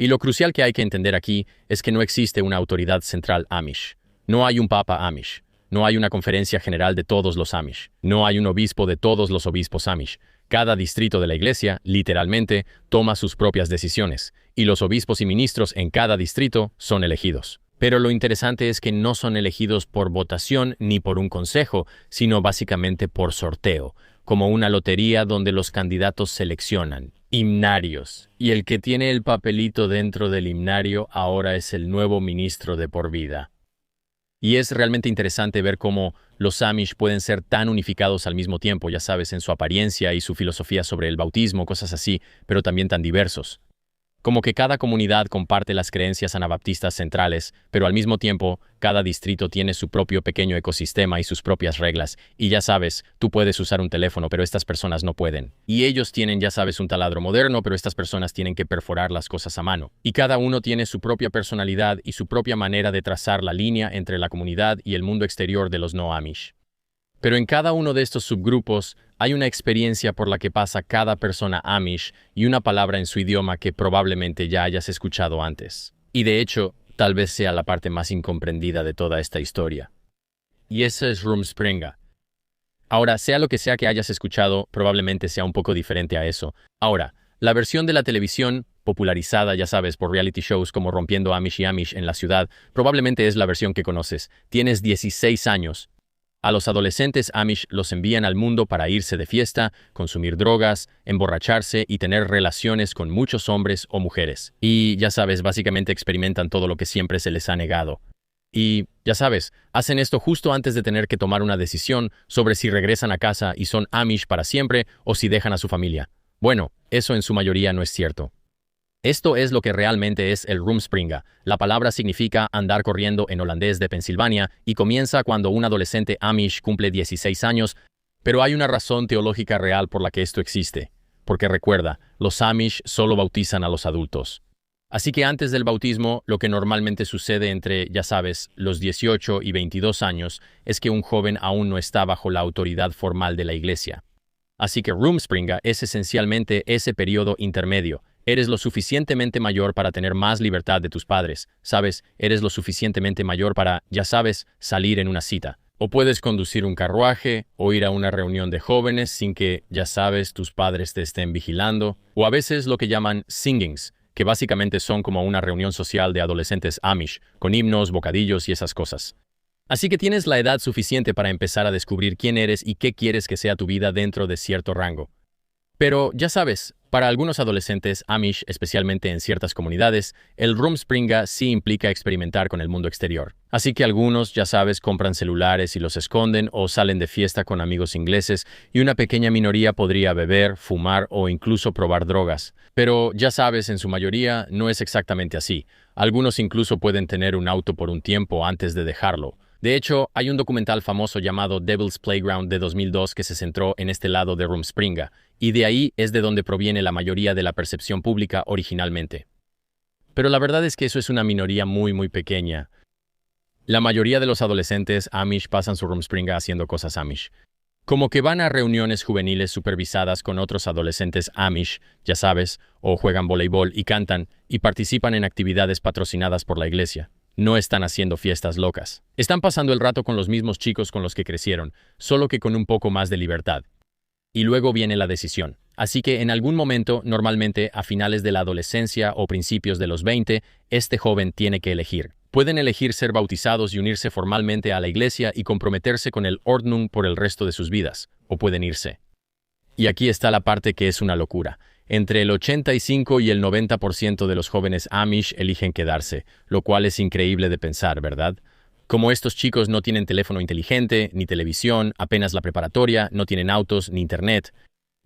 Y lo crucial que hay que entender aquí es que no existe una autoridad central Amish. No hay un papa Amish. No hay una conferencia general de todos los Amish. No hay un obispo de todos los obispos Amish. Cada distrito de la iglesia, literalmente, toma sus propias decisiones, y los obispos y ministros en cada distrito son elegidos. Pero lo interesante es que no son elegidos por votación ni por un consejo, sino básicamente por sorteo, como una lotería donde los candidatos seleccionan himnarios, y el que tiene el papelito dentro del himnario ahora es el nuevo ministro de por vida. Y es realmente interesante ver cómo los Amish pueden ser tan unificados al mismo tiempo, ya sabes, en su apariencia y su filosofía sobre el bautismo, cosas así, pero también tan diversos. Como que cada comunidad comparte las creencias anabaptistas centrales, pero al mismo tiempo, cada distrito tiene su propio pequeño ecosistema y sus propias reglas. Y ya sabes, tú puedes usar un teléfono, pero estas personas no pueden. Y ellos tienen, ya sabes, un taladro moderno, pero estas personas tienen que perforar las cosas a mano. Y cada uno tiene su propia personalidad y su propia manera de trazar la línea entre la comunidad y el mundo exterior de los no Amish. Pero en cada uno de estos subgrupos hay una experiencia por la que pasa cada persona Amish y una palabra en su idioma que probablemente ya hayas escuchado antes. Y de hecho, tal vez sea la parte más incomprendida de toda esta historia. Y esa es Rumspringa. Ahora, sea lo que sea que hayas escuchado, probablemente sea un poco diferente a eso. Ahora, la versión de la televisión, popularizada, ya sabes, por reality shows como Rompiendo Amish y Amish en la ciudad, probablemente es la versión que conoces. Tienes 16 años. A los adolescentes Amish los envían al mundo para irse de fiesta, consumir drogas, emborracharse y tener relaciones con muchos hombres o mujeres. Y, ya sabes, básicamente experimentan todo lo que siempre se les ha negado. Y, ya sabes, hacen esto justo antes de tener que tomar una decisión sobre si regresan a casa y son Amish para siempre o si dejan a su familia. Bueno, eso en su mayoría no es cierto. Esto es lo que realmente es el Rumspringa. La palabra significa andar corriendo en holandés de Pensilvania y comienza cuando un adolescente Amish cumple 16 años, pero hay una razón teológica real por la que esto existe. Porque recuerda, los Amish solo bautizan a los adultos. Así que antes del bautismo, lo que normalmente sucede entre, ya sabes, los 18 y 22 años es que un joven aún no está bajo la autoridad formal de la iglesia. Así que Rumspringa es esencialmente ese periodo intermedio. Eres lo suficientemente mayor para tener más libertad de tus padres, ¿sabes? Eres lo suficientemente mayor para, ya sabes, salir en una cita. O puedes conducir un carruaje, o ir a una reunión de jóvenes sin que, ya sabes, tus padres te estén vigilando. O a veces lo que llaman singings, que básicamente son como una reunión social de adolescentes Amish, con himnos, bocadillos y esas cosas. Así que tienes la edad suficiente para empezar a descubrir quién eres y qué quieres que sea tu vida dentro de cierto rango. Pero, ya sabes, para algunos adolescentes Amish, especialmente en ciertas comunidades, el Rumspringa sí implica experimentar con el mundo exterior. Así que algunos, ya sabes, compran celulares y los esconden o salen de fiesta con amigos ingleses y una pequeña minoría podría beber, fumar o incluso probar drogas. Pero, ya sabes, en su mayoría no es exactamente así. Algunos incluso pueden tener un auto por un tiempo antes de dejarlo. De hecho, hay un documental famoso llamado Devil's Playground de 2002 que se centró en este lado de Rumspringa, y de ahí es de donde proviene la mayoría de la percepción pública originalmente. Pero la verdad es que eso es una minoría muy pequeña. La mayoría de los adolescentes Amish pasan su Rumspringa haciendo cosas Amish. Como que van a reuniones juveniles supervisadas con otros adolescentes Amish, ya sabes, o juegan voleibol y cantan, y participan en actividades patrocinadas por la iglesia. No están haciendo fiestas locas. Están pasando el rato con los mismos chicos con los que crecieron, solo que con un poco más de libertad. Y luego viene la decisión. Así que en algún momento, normalmente a finales de la adolescencia o principios de los 20, este joven tiene que elegir. Pueden elegir ser bautizados y unirse formalmente a la iglesia y comprometerse con el Ordnung por el resto de sus vidas, o pueden irse. Y aquí está la parte que es una locura. Entre el 85 y el 90% de los jóvenes Amish eligen quedarse, lo cual es increíble de pensar, ¿verdad? Como estos chicos no tienen teléfono inteligente, ni televisión, apenas la preparatoria, no tienen autos, ni internet.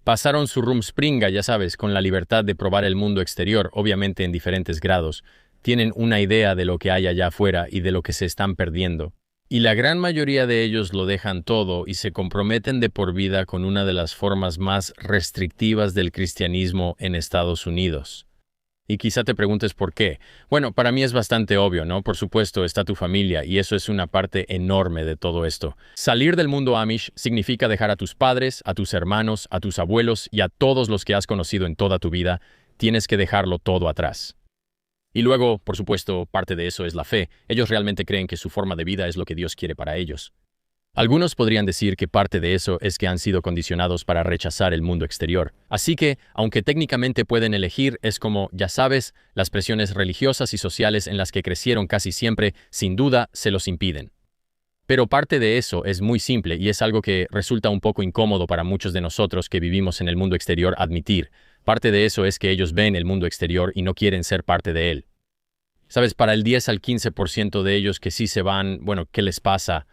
Pasaron su Rumspringa, ya sabes, con la libertad de probar el mundo exterior, obviamente en diferentes grados. Tienen una idea de lo que hay allá afuera y de lo que se están perdiendo. Y la gran mayoría de ellos lo dejan todo y se comprometen de por vida con una de las formas más restrictivas del cristianismo en Estados Unidos. Y quizá te preguntes por qué. Bueno, para mí es bastante obvio, ¿no? Por supuesto, está tu familia y eso es una parte enorme de todo esto. Salir del mundo Amish significa dejar a tus padres, a tus hermanos, a tus abuelos y a todos los que has conocido en toda tu vida. Tienes que dejarlo todo atrás. Y luego, por supuesto, parte de eso es la fe. Ellos realmente creen que su forma de vida es lo que Dios quiere para ellos. Algunos podrían decir que parte de eso es que han sido condicionados para rechazar el mundo exterior. Así que, aunque técnicamente pueden elegir, es como, ya sabes, las presiones religiosas y sociales en las que crecieron casi siempre, sin duda, se los impiden. Pero parte de eso es muy simple y es algo que resulta un poco incómodo para muchos de nosotros que vivimos en el mundo exterior admitir. Parte de eso es que ellos ven el mundo exterior y no quieren ser parte de él. ¿Sabes? Para el 10 al 15% de ellos que sí se van, bueno, ¿qué les pasa?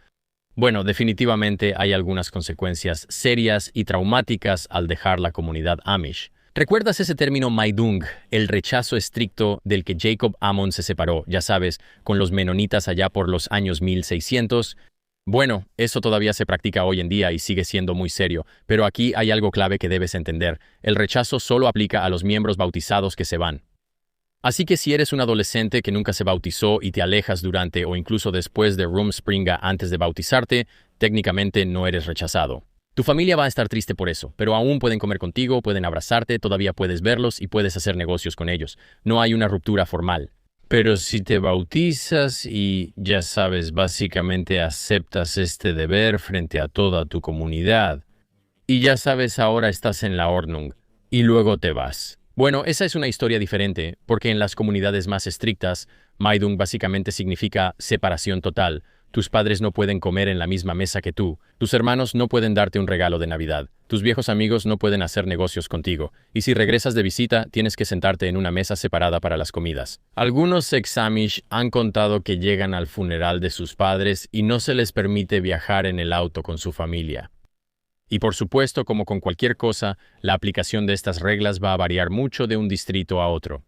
Bueno, definitivamente hay algunas consecuencias serias y traumáticas al dejar la comunidad Amish. ¿Recuerdas ese término Maidung, el rechazo estricto del que Jacob Ammon se separó, ya sabes, con los menonitas allá por los años 1600? Bueno, eso todavía se practica hoy en día y sigue siendo muy serio, pero aquí hay algo clave que debes entender. El rechazo solo aplica a los miembros bautizados que se van. Así que si eres un adolescente que nunca se bautizó y te alejas durante o incluso después de Rumspringa antes de bautizarte, técnicamente no eres rechazado. Tu familia va a estar triste por eso, pero aún pueden comer contigo, pueden abrazarte, todavía puedes verlos y puedes hacer negocios con ellos. No hay una ruptura formal. Pero si te bautizas y, ya sabes, básicamente aceptas este deber frente a toda tu comunidad, y ya sabes, ahora estás en la Ordnung, y luego te vas. Bueno, esa es una historia diferente, porque en las comunidades más estrictas, Maidung básicamente significa separación total. Tus padres no pueden comer en la misma mesa que tú, tus hermanos no pueden darte un regalo de Navidad, tus viejos amigos no pueden hacer negocios contigo, y si regresas de visita, tienes que sentarte en una mesa separada para las comidas. Algunos ex-Amish han contado que llegan al funeral de sus padres y no se les permite viajar en el auto con su familia. Y por supuesto, como con cualquier cosa, la aplicación de estas reglas va a variar mucho de un distrito a otro.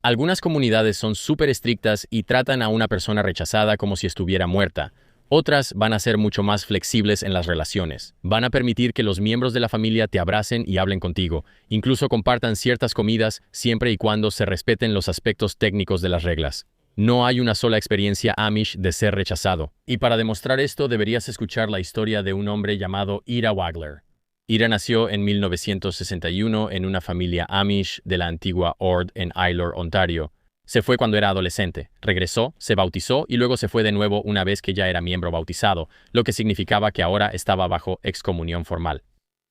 Algunas comunidades son súper estrictas y tratan a una persona rechazada como si estuviera muerta. Otras van a ser mucho más flexibles en las relaciones. Van a permitir que los miembros de la familia te abracen y hablen contigo. Incluso compartan ciertas comidas siempre y cuando se respeten los aspectos técnicos de las reglas. No hay una sola experiencia Amish de ser rechazado. Y para demostrar esto deberías escuchar la historia de un hombre llamado Ira Wagler. Ira nació en 1961 en una familia Amish de la antigua Ord en Aylor, Ontario. Se fue cuando era adolescente, regresó, se bautizó y luego se fue de nuevo una vez que ya era miembro bautizado, lo que significaba que ahora estaba bajo excomunión formal.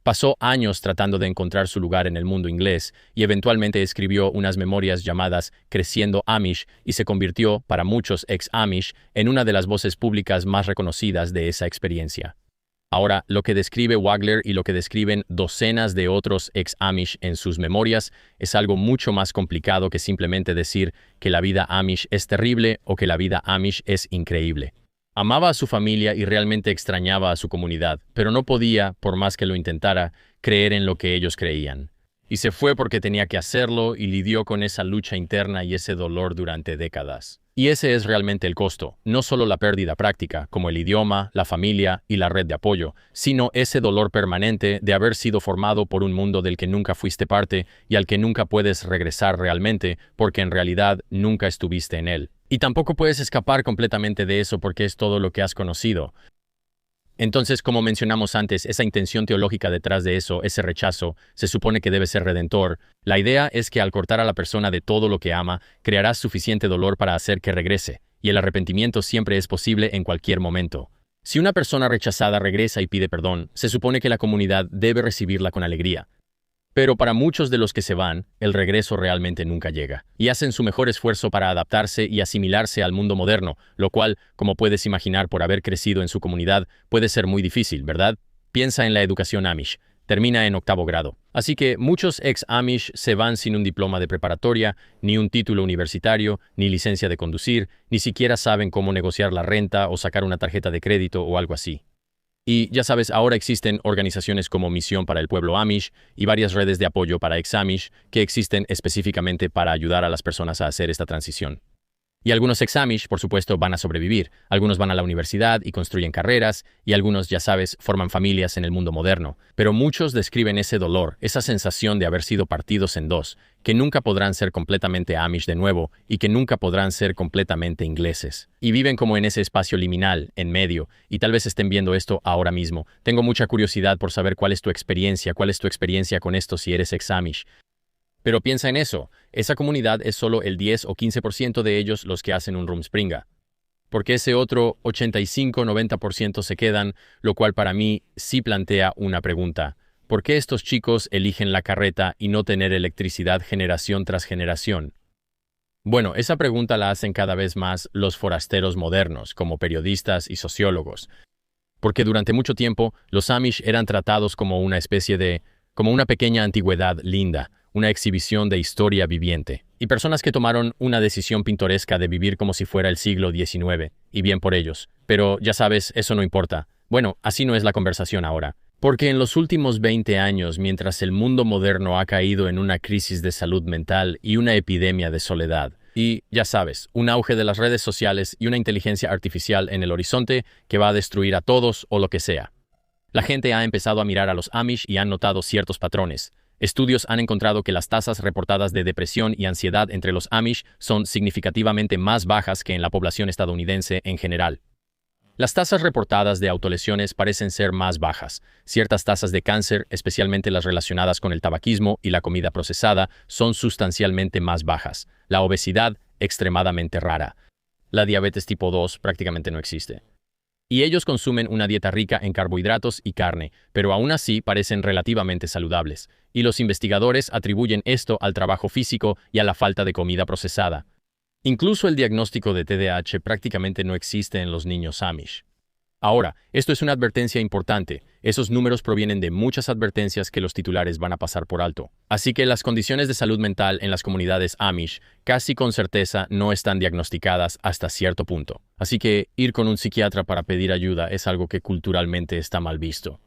Pasó años tratando de encontrar su lugar en el mundo inglés y eventualmente escribió unas memorias llamadas Creciendo Amish y se convirtió, para muchos ex-Amish, en una de las voces públicas más reconocidas de esa experiencia. Ahora, lo que describe Wagler y lo que describen docenas de otros ex-Amish en sus memorias es algo mucho más complicado que simplemente decir que la vida Amish es terrible o que la vida Amish es increíble. Amaba a su familia y realmente extrañaba a su comunidad, pero no podía, por más que lo intentara, creer en lo que ellos creían. Y se fue porque tenía que hacerlo y lidió con esa lucha interna y ese dolor durante décadas. Y ese es realmente el costo, no solo la pérdida práctica, como el idioma, la familia y la red de apoyo, sino ese dolor permanente de haber sido formado por un mundo del que nunca fuiste parte y al que nunca puedes regresar realmente, porque en realidad nunca estuviste en él. Y tampoco puedes escapar completamente de eso porque es todo lo que has conocido. Entonces, como mencionamos antes, esa intención teológica detrás de eso, ese rechazo, se supone que debe ser redentor. La idea es que al cortar a la persona de todo lo que ama, crearás suficiente dolor para hacer que regrese, y el arrepentimiento siempre es posible en cualquier momento. Si una persona rechazada regresa y pide perdón, se supone que la comunidad debe recibirla con alegría. Pero para muchos de los que se van, el regreso realmente nunca llega, y hacen su mejor esfuerzo para adaptarse y asimilarse al mundo moderno, lo cual, como puedes imaginar por haber crecido en su comunidad, puede ser muy difícil, ¿verdad? Piensa en la educación Amish. Termina en 8º grado. Así que muchos ex-Amish se van sin un diploma de preparatoria, ni un título universitario, ni licencia de conducir, ni siquiera saben cómo negociar la renta o sacar una tarjeta de crédito o algo así. Y ya sabes, ahora existen organizaciones como Misión para el Pueblo Amish y varias redes de apoyo para ex-Amish que existen específicamente para ayudar a las personas a hacer esta transición. Y algunos ex-Amish, por supuesto, van a sobrevivir. Algunos van a la universidad y construyen carreras, y algunos, ya sabes, forman familias en el mundo moderno. Pero muchos describen ese dolor, esa sensación de haber sido partidos en dos, que nunca podrán ser completamente Amish de nuevo y que nunca podrán ser completamente ingleses. Y viven como en ese espacio liminal, en medio, y tal vez estén viendo esto ahora mismo. Tengo mucha curiosidad por saber cuál es tu experiencia con esto si eres ex-Amish. Pero piensa en eso, esa comunidad es solo el 10 o 15% de ellos los que hacen un Rumspringa. Porque ese otro 85-90% se quedan, lo cual para mí sí plantea una pregunta. ¿Por qué estos chicos eligen la carreta y no tener electricidad generación tras generación? Bueno, esa pregunta la hacen cada vez más los forasteros modernos, como periodistas y sociólogos. Porque durante mucho tiempo, los Amish eran tratados como una como una pequeña antigüedad linda, una exhibición de historia viviente, y personas que tomaron una decisión pintoresca de vivir como si fuera el siglo XIX, y bien por ellos. Pero, ya sabes, eso no importa. Bueno, así no es la conversación ahora. Porque en los últimos 20 años, mientras el mundo moderno ha caído en una crisis de salud mental y una epidemia de soledad, y, ya sabes, un auge de las redes sociales y una inteligencia artificial en el horizonte que va a destruir a todos o lo que sea. La gente ha empezado a mirar a los Amish y han notado ciertos patrones. Estudios han encontrado que las tasas reportadas de depresión y ansiedad entre los Amish son significativamente más bajas que en la población estadounidense en general. Las tasas reportadas de autolesiones parecen ser más bajas. Ciertas tasas de cáncer, especialmente las relacionadas con el tabaquismo y la comida procesada, son sustancialmente más bajas. La obesidad, extremadamente rara. La diabetes tipo 2 prácticamente no existe. Y ellos consumen una dieta rica en carbohidratos y carne, pero aún así parecen relativamente saludables. Y los investigadores atribuyen esto al trabajo físico y a la falta de comida procesada. Incluso el diagnóstico de TDAH prácticamente no existe en los niños Amish. Ahora, esto es una advertencia importante. Esos números provienen de muchas advertencias que los titulares van a pasar por alto. Así que las condiciones de salud mental en las comunidades Amish casi con certeza no están diagnosticadas hasta cierto punto. Así que ir con un psiquiatra para pedir ayuda es algo que culturalmente está mal visto.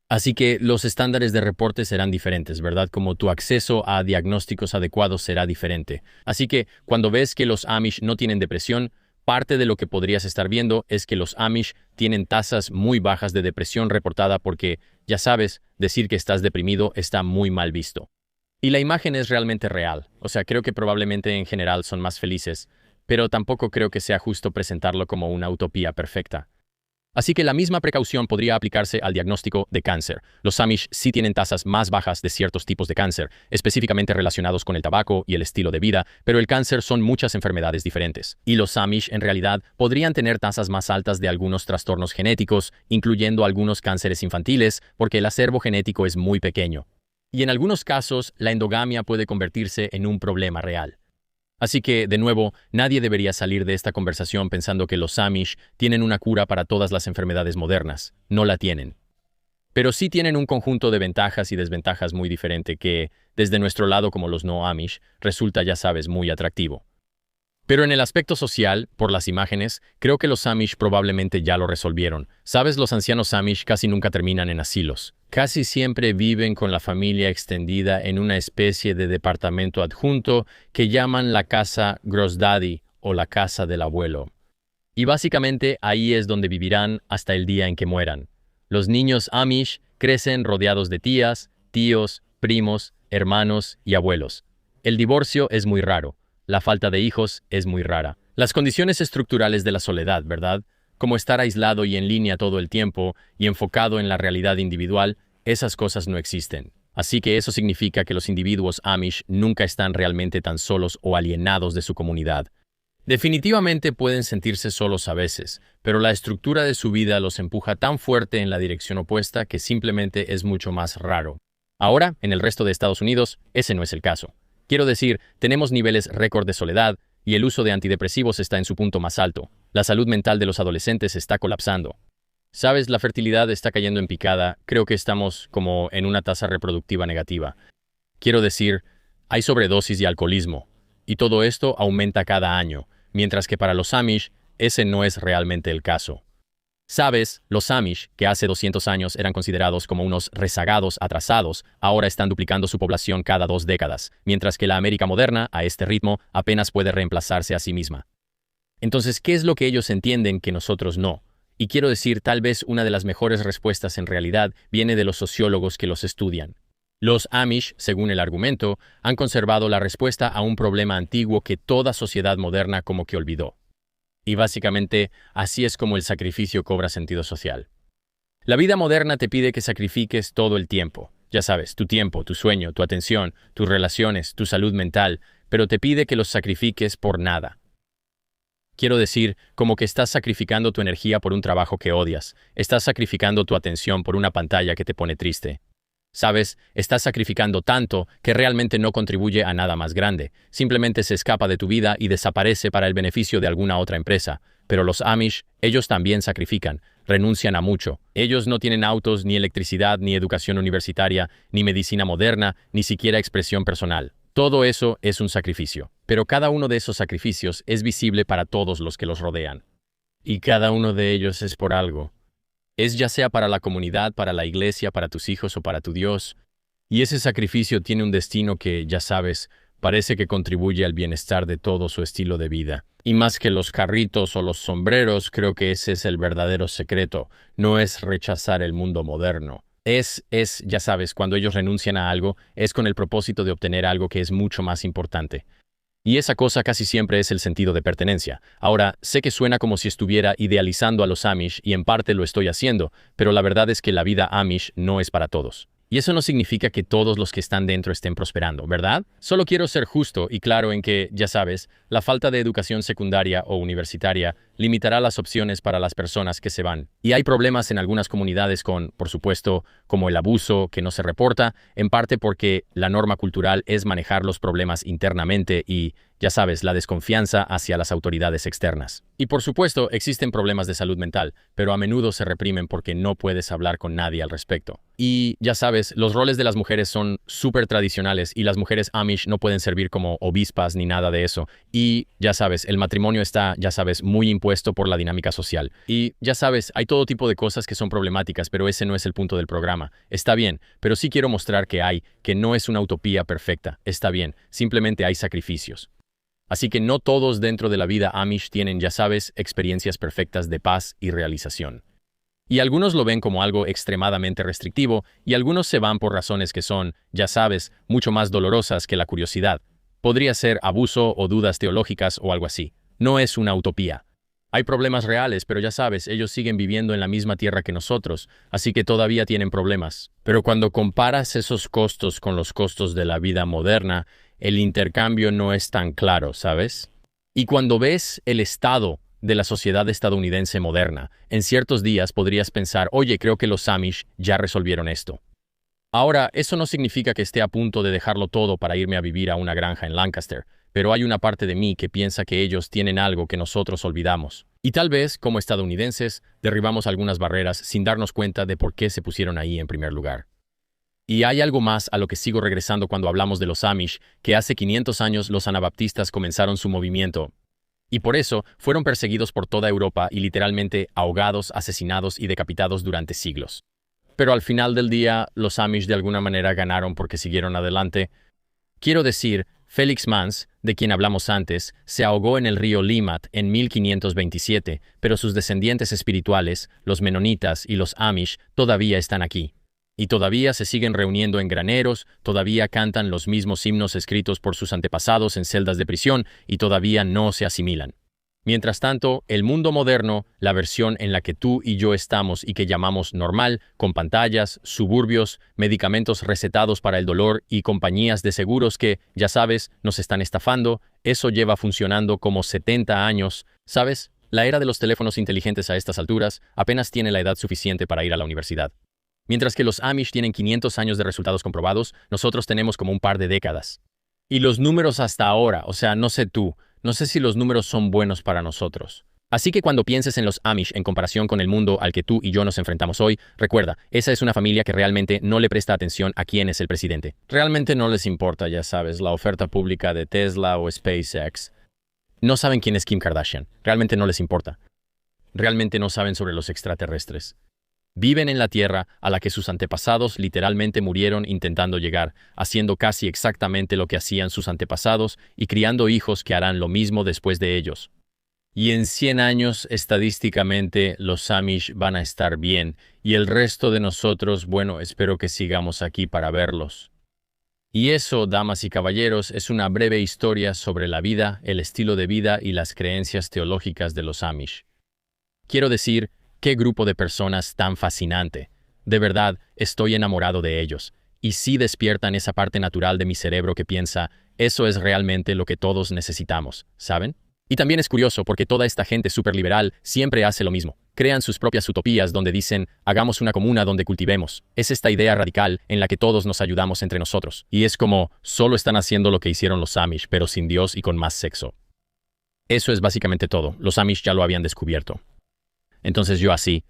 Así que los estándares de reporte serán diferentes, ¿verdad? Como tu acceso a diagnósticos adecuados será diferente. Así que cuando ves que los Amish no tienen depresión, parte de lo que podrías estar viendo es que los Amish tienen tasas muy bajas de depresión reportada porque, ya sabes, decir que estás deprimido está muy mal visto. Y la imagen es realmente real. O sea, creo que probablemente en general son más felices, pero tampoco creo que sea justo presentarlo como una utopía perfecta. Así que la misma precaución podría aplicarse al diagnóstico de cáncer. Los Amish sí tienen tasas más bajas de ciertos tipos de cáncer, específicamente relacionados con el tabaco y el estilo de vida, pero el cáncer son muchas enfermedades diferentes. Y los Amish, en realidad, podrían tener tasas más altas de algunos trastornos genéticos, incluyendo algunos cánceres infantiles, porque el acervo genético es muy pequeño. Y en algunos casos, la endogamia puede convertirse en un problema real. Así que, de nuevo, nadie debería salir de esta conversación pensando que los Amish tienen una cura para todas las enfermedades modernas. No la tienen. Pero sí tienen un conjunto de ventajas y desventajas muy diferente que, desde nuestro lado como los no Amish, resulta, ya sabes, muy atractivo. Pero en el aspecto social, por las imágenes, creo que los Amish probablemente ya lo resolvieron. Sabes, los ancianos Amish casi nunca terminan en asilos. Casi siempre viven con la familia extendida en una especie de departamento adjunto que llaman la casa Gross Daddy o la casa del abuelo. Y básicamente ahí es donde vivirán hasta el día en que mueran. Los niños Amish crecen rodeados de tías, tíos, primos, hermanos y abuelos. El divorcio es muy raro. La falta de hijos es muy rara. Las condiciones estructurales de la soledad, ¿verdad? Como estar aislado y en línea todo el tiempo y enfocado en la realidad individual, esas cosas no existen. Así que eso significa que los individuos Amish nunca están realmente tan solos o alienados de su comunidad. Definitivamente pueden sentirse solos a veces, pero la estructura de su vida los empuja tan fuerte en la dirección opuesta que simplemente es mucho más raro. Ahora, en el resto de Estados Unidos, ese no es el caso. Quiero decir, tenemos niveles récord de soledad y el uso de antidepresivos está en su punto más alto. La salud mental de los adolescentes está colapsando. Sabes, la fertilidad está cayendo en picada. Creo que estamos como en una tasa reproductiva negativa. Quiero decir, hay sobredosis y alcoholismo. Y todo esto aumenta cada año, mientras que para los Amish, ese no es realmente el caso. Sabes, los Amish, que hace 200 años eran considerados como unos rezagados atrasados, ahora están duplicando su población cada 2 décadas, mientras que la América moderna, a este ritmo, apenas puede reemplazarse a sí misma. Entonces, ¿qué es lo que ellos entienden que nosotros no? Y quiero decir, tal vez una de las mejores respuestas en realidad viene de los sociólogos que los estudian. Los Amish, según el argumento, han conservado la respuesta a un problema antiguo que toda sociedad moderna como que olvidó. Y básicamente, así es como el sacrificio cobra sentido social. La vida moderna te pide que sacrifiques todo el tiempo. Ya sabes, tu tiempo, tu sueño, tu atención, tus relaciones, tu salud mental, pero te pide que los sacrifiques por nada. Quiero decir, como que estás sacrificando tu energía por un trabajo que odias, estás sacrificando tu atención por una pantalla que te pone triste. Sabes, estás sacrificando tanto que realmente no contribuye a nada más grande, simplemente se escapa de tu vida y desaparece para el beneficio de alguna otra empresa. Pero los Amish, ellos también sacrifican, renuncian a mucho. Ellos no tienen autos, ni electricidad, ni educación universitaria, ni medicina moderna, ni siquiera expresión personal. Todo eso es un sacrificio, pero cada uno de esos sacrificios es visible para todos los que los rodean. Y cada uno de ellos es por algo. Es ya sea para la comunidad, para la iglesia, para tus hijos o para tu Dios. Y ese sacrificio tiene un destino que, ya sabes, parece que contribuye al bienestar de todo su estilo de vida. Y más que los carritos o los sombreros, creo que ese es el verdadero secreto. No es rechazar el mundo moderno. Ya sabes, cuando ellos renuncian a algo, es con el propósito de obtener algo que es mucho más importante. Y esa cosa casi siempre es el sentido de pertenencia. Ahora, sé que suena como si estuviera idealizando a los Amish y en parte lo estoy haciendo, pero la verdad es que la vida Amish no es para todos. Y eso no significa que todos los que están dentro estén prosperando, ¿verdad? Solo quiero ser justo y claro en que, ya sabes, la falta de educación secundaria o universitaria limitará las opciones para las personas que se van. Y hay problemas en algunas comunidades con, por supuesto, como el abuso que no se reporta, en parte porque la norma cultural es manejar los problemas internamente y, ya sabes, la desconfianza hacia las autoridades externas. Y por supuesto, existen problemas de salud mental, pero a menudo se reprimen porque no puedes hablar con nadie al respecto. Y, ya sabes, los roles de las mujeres son súper tradicionales y las mujeres Amish no pueden servir como obispas ni nada de eso. Y, ya sabes, el matrimonio está, ya sabes, muy impuesto por la dinámica social. Y, ya sabes, hay todo tipo de cosas que son problemáticas, pero ese no es el punto del programa. Está bien, pero sí quiero mostrar que no es una utopía perfecta. Está bien, simplemente hay sacrificios. Así que no todos dentro de la vida Amish tienen, ya sabes, experiencias perfectas de paz y realización. Y algunos lo ven como algo extremadamente restrictivo, y algunos se van por razones que son, ya sabes, mucho más dolorosas que la curiosidad. Podría ser abuso o dudas teológicas o algo así. No es una utopía. Hay problemas reales, pero ya sabes, ellos siguen viviendo en la misma tierra que nosotros, así que todavía tienen problemas. Pero cuando comparas esos costos con los costos de la vida moderna, el intercambio no es tan claro, ¿sabes? Y cuando ves el estado de la sociedad estadounidense moderna, en ciertos días podrías pensar, oye, creo que los Amish ya resolvieron esto. Ahora, eso no significa que esté a punto de dejarlo todo para irme a vivir a una granja en Lancaster, pero hay una parte de mí que piensa que ellos tienen algo que nosotros olvidamos. Y tal vez, como estadounidenses, derribamos algunas barreras sin darnos cuenta de por qué se pusieron ahí en primer lugar. Y hay algo más a lo que sigo regresando cuando hablamos de los Amish, que hace 500 años los anabaptistas comenzaron su movimiento. Y por eso fueron perseguidos por toda Europa y literalmente ahogados, asesinados y decapitados durante siglos. Pero al final del día, los Amish de alguna manera ganaron porque siguieron adelante. Quiero decir, Felix Manz, de quien hablamos antes, se ahogó en el río Limat en 1527, pero sus descendientes espirituales, los menonitas y los Amish, todavía están aquí. Y todavía se siguen reuniendo en graneros, todavía cantan los mismos himnos escritos por sus antepasados en celdas de prisión y todavía no se asimilan. Mientras tanto, el mundo moderno, la versión en la que tú y yo estamos y que llamamos normal, con pantallas, suburbios, medicamentos recetados para el dolor y compañías de seguros que, ya sabes, nos están estafando, eso lleva funcionando como 70 años, ¿sabes? La era de los teléfonos inteligentes a estas alturas apenas tiene la edad suficiente para ir a la universidad. Mientras que los Amish tienen 500 años de resultados comprobados, nosotros tenemos como un par de décadas. Y los números hasta ahora, o sea, no sé tú, no sé si los números son buenos para nosotros. Así que cuando pienses en los Amish en comparación con el mundo al que tú y yo nos enfrentamos hoy, recuerda, esa es una familia que realmente no le presta atención a quién es el presidente. Realmente no les importa, ya sabes, la oferta pública de Tesla o SpaceX. No saben quién es Kim Kardashian. Realmente no les importa. Realmente no saben sobre los extraterrestres. Viven en la Tierra a la que sus antepasados literalmente murieron intentando llegar, haciendo casi exactamente lo que hacían sus antepasados y criando hijos que harán lo mismo después de ellos. Y en 100 años, estadísticamente, los Amish van a estar bien, y el resto de nosotros, bueno, espero que sigamos aquí para verlos. Y eso, damas y caballeros, es una breve historia sobre la vida, el estilo de vida y las creencias teológicas de los Amish. Quiero decir, qué grupo de personas tan fascinante. De verdad, estoy enamorado de ellos. Y sí despiertan esa parte natural de mi cerebro que piensa, eso es realmente lo que todos necesitamos, ¿saben? Y también es curioso porque toda esta gente superliberal siempre hace lo mismo. Crean sus propias utopías donde dicen, hagamos una comuna donde cultivemos. Es esta idea radical en la que todos nos ayudamos entre nosotros. Y es como, solo están haciendo lo que hicieron los Amish, pero sin Dios y con más sexo. Eso es básicamente todo. Los Amish ya lo habían descubierto. Entonces yo así.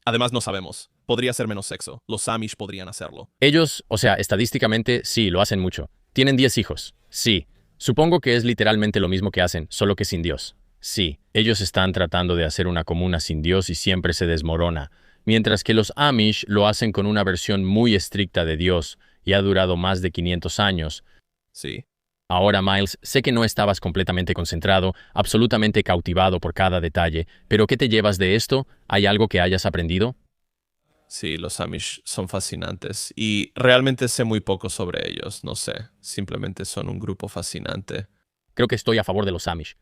Además no sabemos. Podría ser menos sexo. Los Amish podrían hacerlo. Ellos, o sea, estadísticamente, sí, lo hacen mucho. Tienen 10 hijos. Sí. Supongo que es literalmente lo mismo que hacen, solo que sin Dios. Sí. Ellos están tratando de hacer una comuna sin Dios y siempre se desmorona. Mientras que los Amish lo hacen con una versión muy estricta de Dios y ha durado más de 500 años. Sí. Ahora, Miles, sé que no estabas completamente concentrado, absolutamente cautivado por cada detalle, pero ¿qué te llevas de esto? ¿Hay algo que hayas aprendido? Sí, los Amish son fascinantes. Y realmente sé muy poco sobre ellos. No sé. Simplemente son un grupo fascinante. Creo que estoy a favor de los Amish.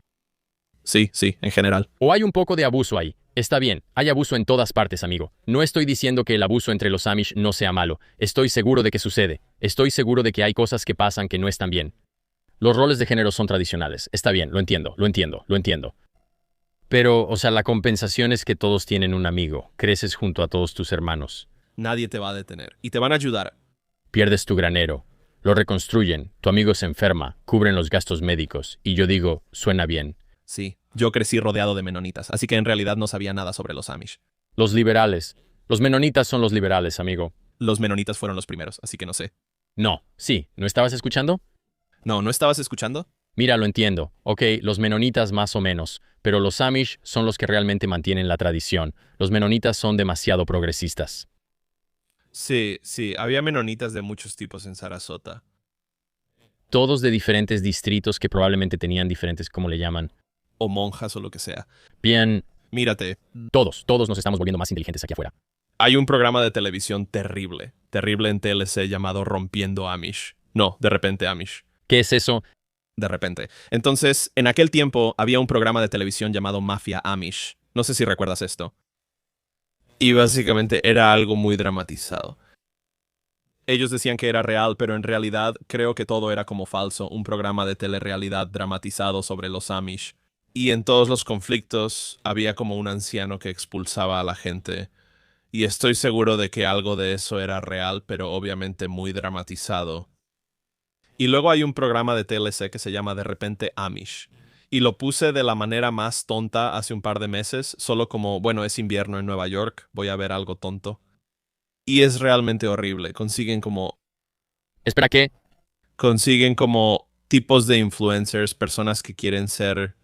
Sí, en general. O hay un poco de abuso ahí. Está bien, hay abuso en todas partes, amigo. No estoy diciendo que el abuso entre los Amish no sea malo. Estoy seguro de que sucede. Estoy seguro de que hay cosas que pasan que no están bien. Los roles de género son tradicionales. Está bien, lo entiendo. Pero, o sea, la compensación es que todos tienen un amigo. Creces junto a todos tus hermanos. Nadie te va a detener. Y te van a ayudar. Pierdes tu granero. Lo reconstruyen. Tu amigo se enferma. Cubren los gastos médicos. Y yo digo, suena bien. Sí, yo crecí rodeado de menonitas, así que en realidad no sabía nada sobre los Amish. Los liberales. Los menonitas son los liberales, amigo. Los menonitas fueron los primeros, así que no sé. No, sí, ¿no estabas escuchando? No, ¿no estabas escuchando? Mira, lo entiendo. Ok, los menonitas más o menos, pero los Amish son los que realmente mantienen la tradición. Los menonitas son demasiado progresistas. Sí, había menonitas de muchos tipos en Sarasota. Todos de diferentes distritos que probablemente tenían diferentes, ¿cómo le llaman? O monjas o lo que sea. Bien, Mírate, todos nos estamos volviendo más inteligentes aquí afuera. hay un programa de televisión terrible en TLC llamado Rompiendo Amish. No, de repente Amish. ¿Qué es eso? De repente. Entonces, en aquel tiempo había un programa de televisión llamado Mafia Amish. No sé si recuerdas esto. Y básicamente era algo muy dramatizado. Ellos decían que era real, pero en realidad creo que todo era como falso, un programa de telerrealidad dramatizado sobre los Amish. Y en todos los conflictos había como un anciano que expulsaba a la gente. Y estoy seguro de que algo de eso era real, pero obviamente muy dramatizado. Y luego hay un programa de TLC que se llama De repente Amish. Y lo puse de la manera más tonta hace un par de meses, solo como, bueno, es invierno en Nueva York, voy a ver algo tonto. Y es realmente horrible. Espera, ¿qué? Consiguen como tipos de influencers, personas que quieren ser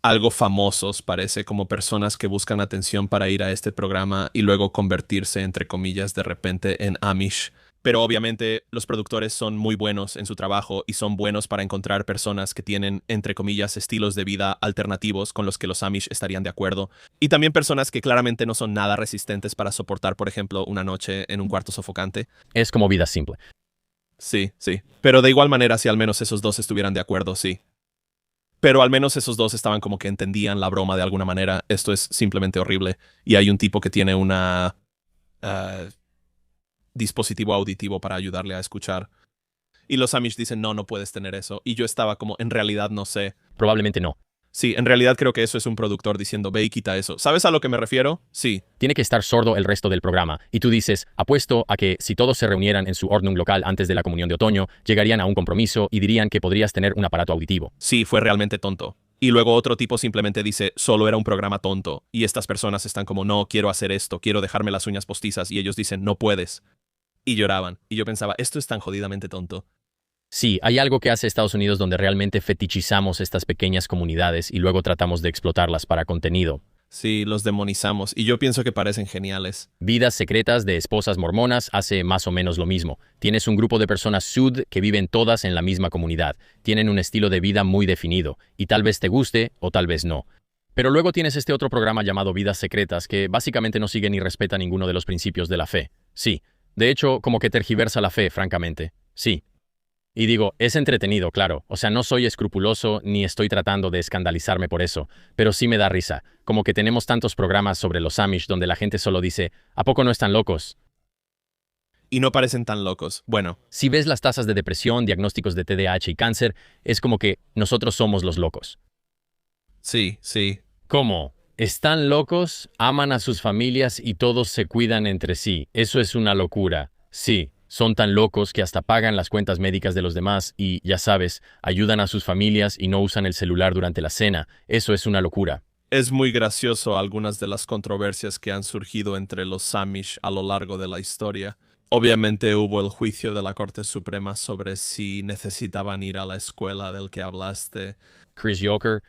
algo famosos, parece, como personas que buscan atención para ir a este programa y luego convertirse, entre comillas, de repente en Amish. Pero obviamente los productores son muy buenos en su trabajo y son buenos para encontrar personas que tienen, entre comillas, estilos de vida alternativos con los que los Amish estarían de acuerdo. Y también personas que claramente no son nada resistentes para soportar, por ejemplo, una noche en un cuarto sofocante. Es como vida simple. Sí, sí. Pero de igual manera, si al menos esos dos estuvieran de acuerdo, sí. Pero al menos esos dos estaban como que entendían la broma de alguna manera. Esto es simplemente horrible. Y hay un tipo que tiene una dispositivo auditivo para ayudarle a escuchar. Y los Amish dicen, no, no puedes tener eso. Y yo estaba como, en realidad no sé. Probablemente no. Sí, en realidad creo que eso es un productor diciendo, ve y quita eso. ¿Sabes a lo que me refiero? Sí. Tiene que estar sordo el resto del programa. Y tú dices, apuesto a que si todos se reunieran en su Ordnung local antes de la comunión de otoño, llegarían a un compromiso y dirían que podrías tener un aparato auditivo. Sí, fue realmente tonto. Y luego otro tipo simplemente dice, solo era un programa tonto. Y estas personas están como, no, quiero hacer esto, quiero dejarme las uñas postizas. Y ellos dicen, no puedes. Y lloraban. Y yo pensaba, esto es tan jodidamente tonto. Sí, hay algo que hace Estados Unidos donde realmente fetichizamos estas pequeñas comunidades y luego tratamos de explotarlas para contenido. Sí, los demonizamos. Y yo pienso que parecen geniales. Vidas secretas de esposas mormonas hace más o menos lo mismo. Tienes un grupo de personas sud que viven todas en la misma comunidad. Tienen un estilo de vida muy definido, y tal vez te guste o tal vez no. Pero luego tienes este otro programa llamado Vidas Secretas que básicamente no sigue ni respeta ninguno de los principios de la fe. Sí, de hecho, como que tergiversa la fe, francamente. Sí. Y digo, es entretenido, claro. O sea, no soy escrupuloso ni estoy tratando de escandalizarme por eso, pero sí me da risa. Como que tenemos tantos programas sobre los Amish donde la gente solo dice, ¿a poco no están locos? Y no parecen tan locos. Bueno, Si ves las tasas de depresión, diagnósticos de TDAH y cáncer, es como que nosotros somos los locos. sí, sí. ¿Cómo? ¿Están locos? Aman a sus familias y todos se cuidan entre sí. Eso es una locura. Sí. Son tan locos que hasta pagan las cuentas médicas de los demás y, ya sabes, ayudan a sus familias y no usan el celular durante la cena. Eso es una locura. Es muy gracioso algunas de las controversias que han surgido entre los Amish a lo largo de la historia. Obviamente hubo el juicio de la Corte Suprema sobre si necesitaban ir a la escuela del que hablaste. Chris Yoker.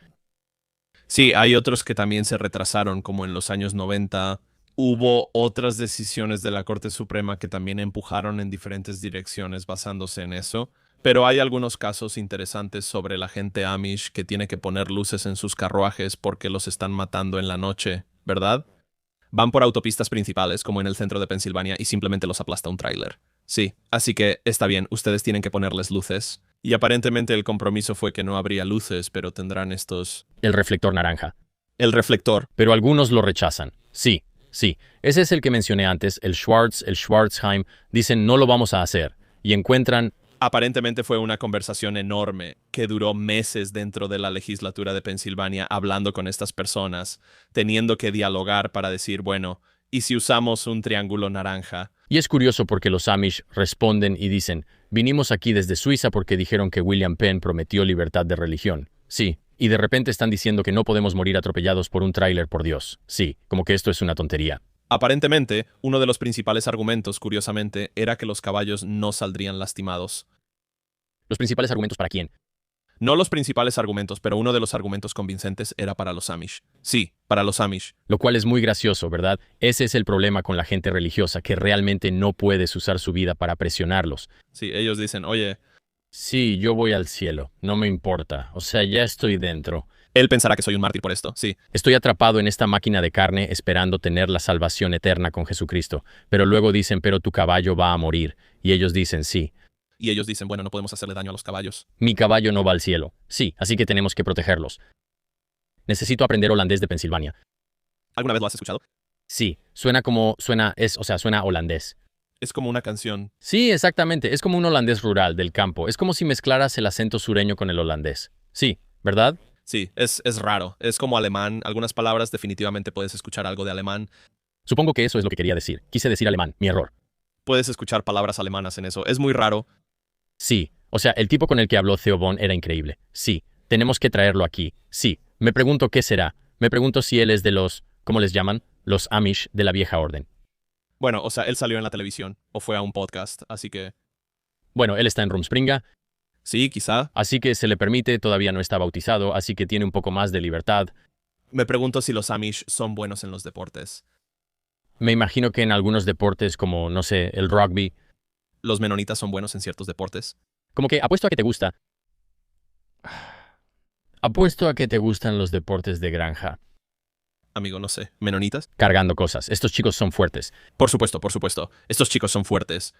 Sí, hay otros que también se retrasaron, como en los años 90. Hubo otras decisiones de la Corte Suprema que también empujaron en diferentes direcciones basándose en eso. Pero hay algunos casos interesantes sobre la gente Amish que tiene que poner luces en sus carruajes porque los están matando en la noche, ¿verdad? Van por autopistas principales, como en el centro de Pensilvania, y simplemente los aplasta un tráiler. Sí, así que está bien, ustedes tienen que ponerles luces. Y aparentemente el compromiso fue que no habría luces, pero tendrán estos... El reflector naranja. El reflector. Pero algunos lo rechazan. Sí, sí. Ese es el que mencioné antes, el Schwartz, el Schwarzheim. Dicen no lo vamos a hacer. Y encuentran... Aparentemente fue una conversación enorme que duró meses dentro de la legislatura de Pensilvania hablando con estas personas, teniendo que dialogar para decir, bueno, ¿y si usamos un triángulo naranja? Y es curioso porque los Amish responden y dicen, vinimos aquí desde Suiza porque dijeron que William Penn prometió libertad de religión. Sí, y de repente están diciendo que no podemos morir atropellados por un tráiler, por Dios. Sí, como que esto es una tontería. Aparentemente, uno de los principales argumentos, curiosamente, era que los caballos no saldrían lastimados. ¿Los principales argumentos para quién? No los principales argumentos, pero uno de los argumentos convincentes era para los Amish. Sí, para los Amish. Lo cual es muy gracioso, ¿verdad? Ese es el problema con la gente religiosa, que realmente no puedes usar su vida para presionarlos. Sí, ellos dicen, oye, Sí, yo voy al cielo, no me importa, o sea, ya estoy dentro. él pensará que soy un mártir por esto, sí. Estoy atrapado en esta máquina de carne esperando tener la salvación eterna con Jesucristo, pero luego dicen, pero tu caballo va a morir, y ellos dicen, sí, Y ellos dicen, bueno, no podemos hacerle daño a los caballos. mi caballo no va al cielo, sí, así que tenemos que protegerlos. Necesito aprender holandés de Pensilvania. ¿Alguna vez lo has escuchado? Sí, suena suena holandés. Es como una canción. Sí, exactamente, es como un holandés rural del campo, es como si mezclaras el acento sureño con el holandés. Sí, ¿verdad? Sí, es raro. Es como alemán. Algunas palabras definitivamente puedes escuchar algo de alemán. Supongo que eso es lo que quería decir. Quise decir alemán, mi error. Puedes escuchar palabras alemanas en eso. Es muy raro. Sí, o sea, el tipo con el que habló Theo Von era increíble. Sí, tenemos que traerlo aquí. Sí, me pregunto qué será. Me pregunto si él es de los, ¿cómo les llaman? Los Amish de la vieja orden. Bueno, o sea, él salió en la televisión o fue a un podcast, así que... Bueno, él está en Rumspringa, Sí, quizá. así que se le permite, todavía no está bautizado, así que tiene un poco más de libertad. Me pregunto si los Amish son buenos en los deportes. Me imagino que en algunos deportes como, no sé, el rugby, los menonitas son buenos en ciertos deportes. Como que apuesto a que te gusta. Apuesto a que te gustan los deportes de granja. Amigo, no sé. ¿Menonitas? Cargando cosas. Estos chicos son fuertes. Por supuesto, por supuesto. Estos chicos son fuertes.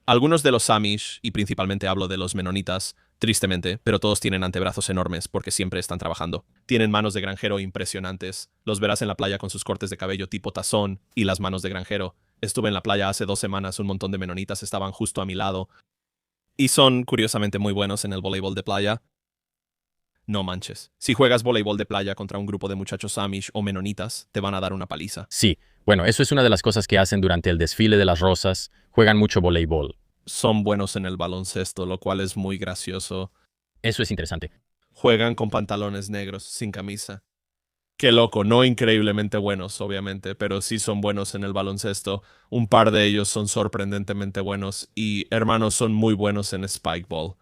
Algunos de los Amish, y principalmente hablo de los menonitas, tristemente, pero todos tienen antebrazos enormes porque siempre están trabajando. Tienen manos de granjero impresionantes. Los verás en la playa con sus cortes de cabello tipo tazón y las manos de granjero. Estuve en la playa hace 2 semanas, un montón de menonitas estaban justo a mi lado. Y son, curiosamente, muy buenos en el voleibol de playa. No manches. Si juegas voleibol de playa contra un grupo de muchachos Amish o menonitas, te van a dar una paliza. Sí. Bueno, eso es una de las cosas que hacen durante el desfile de las rosas. Juegan mucho voleibol. Son buenos en el baloncesto, lo cual es muy gracioso. Eso es interesante. Juegan con pantalones negros, sin camisa. Qué loco, no increíblemente buenos, obviamente, pero sí son buenos en el baloncesto. Un par de ellos son sorprendentemente buenos y, hermanos, son muy buenos en spikeball.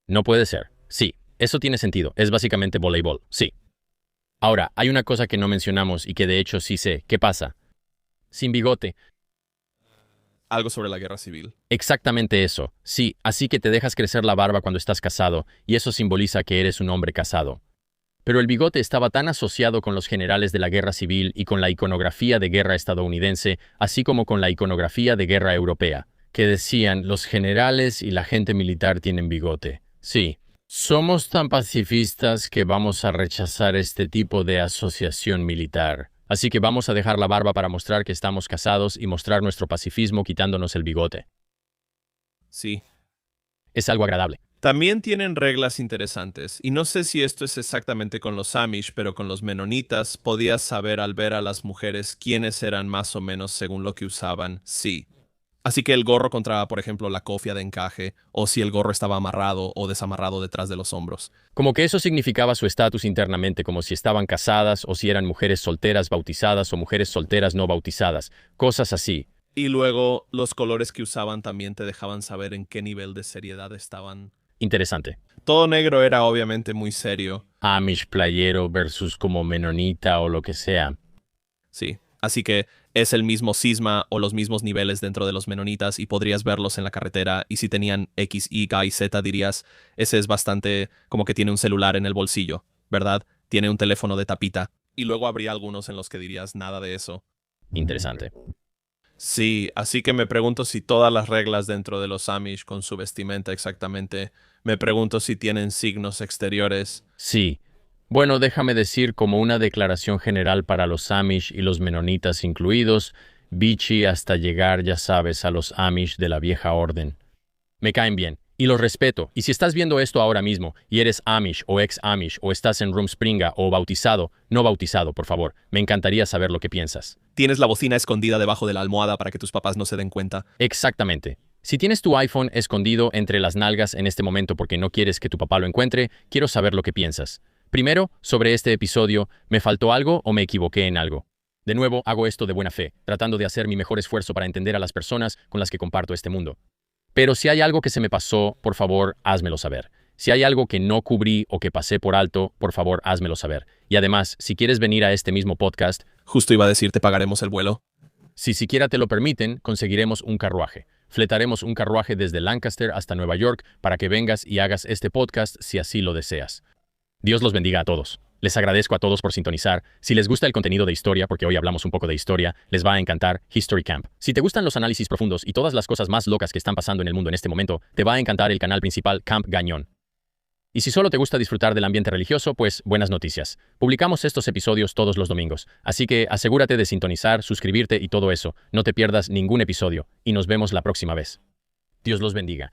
No puede ser. Sí, eso tiene sentido. Es básicamente voleibol. Sí. Ahora, hay una cosa que no mencionamos y que de hecho sí sé. ¿Qué pasa? Sin bigote. Algo sobre la guerra civil. Exactamente eso. Sí, así que te dejas crecer la barba cuando estás casado, y eso simboliza que eres un hombre casado. Pero el bigote estaba tan asociado con los generales de la guerra civil y con la iconografía de guerra estadounidense, así como con la iconografía de guerra europea, que decían, los generales y la gente militar tienen bigote. Sí, somos tan pacifistas que vamos a rechazar este tipo de asociación militar. Así que vamos a dejar la barba para mostrar que estamos casados y mostrar nuestro pacifismo quitándonos el bigote. Sí. Es algo agradable. También tienen reglas interesantes, y no sé si esto es exactamente con los Amish, pero con los menonitas podías saber al ver a las mujeres quiénes eran más o menos según lo que usaban, sí. Así que el gorro contra, por ejemplo, la cofia de encaje, o si el gorro estaba amarrado o desamarrado detrás de los hombros. Como que eso significaba su estatus internamente, como si estaban casadas o si eran mujeres solteras bautizadas o mujeres solteras no bautizadas, cosas así. Y luego los colores que usaban también te dejaban saber en qué nivel de seriedad estaban. Interesante. Todo negro era obviamente muy serio. Amish playero versus como menonita o lo que sea. Sí, así que es el mismo cisma o los mismos niveles dentro de los menonitas y podrías verlos en la carretera y si tenían X, Y y Z dirías, ese es bastante como que tiene un celular en el bolsillo, ¿verdad? Tiene un teléfono de tapita. Y luego habría algunos en los que dirías nada de eso. Interesante. Sí, así que me pregunto si todas las reglas dentro de los Amish con su vestimenta exactamente, me pregunto si tienen signos exteriores. Sí. Bueno, déjame decir como una declaración general para los Amish y los menonitas incluidos, bichi hasta llegar, ya sabes, a los Amish de la vieja orden. Me caen bien, y los respeto, y si estás viendo esto ahora mismo, y eres Amish o ex-Amish, o estás en Rumspringa, o bautizado, no bautizado, por favor, me encantaría saber lo que piensas. Tienes la bocina escondida debajo de la almohada para que tus papás no se den cuenta. Exactamente. Si tienes tu iPhone escondido entre las nalgas en este momento porque no quieres que tu papá lo encuentre, quiero saber lo que piensas. Primero, sobre este episodio, ¿me faltó algo o me equivoqué en algo? De nuevo, hago esto de buena fe, tratando de hacer mi mejor esfuerzo para entender a las personas con las que comparto este mundo. Pero si hay algo que se me pasó, por favor, házmelo saber. Si hay algo que no cubrí o que pasé por alto, por favor, házmelo saber. Y además, si quieres venir a este mismo podcast, justo iba a decir, te pagaremos el vuelo. Si siquiera te lo permiten, conseguiremos un carruaje. Fletaremos un carruaje desde Lancaster hasta Nueva York para que vengas y hagas este podcast si así lo deseas. Dios los bendiga a todos. Les agradezco a todos por sintonizar. Si les gusta el contenido de historia, porque hoy hablamos un poco de historia, les va a encantar History Camp. Si te gustan los análisis profundos y todas las cosas más locas que están pasando en el mundo en este momento, te va a encantar el canal principal Camp Gañón. Y si solo te gusta disfrutar del ambiente religioso, pues buenas noticias. Publicamos estos episodios todos los domingos, así que asegúrate de sintonizar, suscribirte y todo eso. No te pierdas ningún episodio, y nos vemos la próxima vez. Dios los bendiga.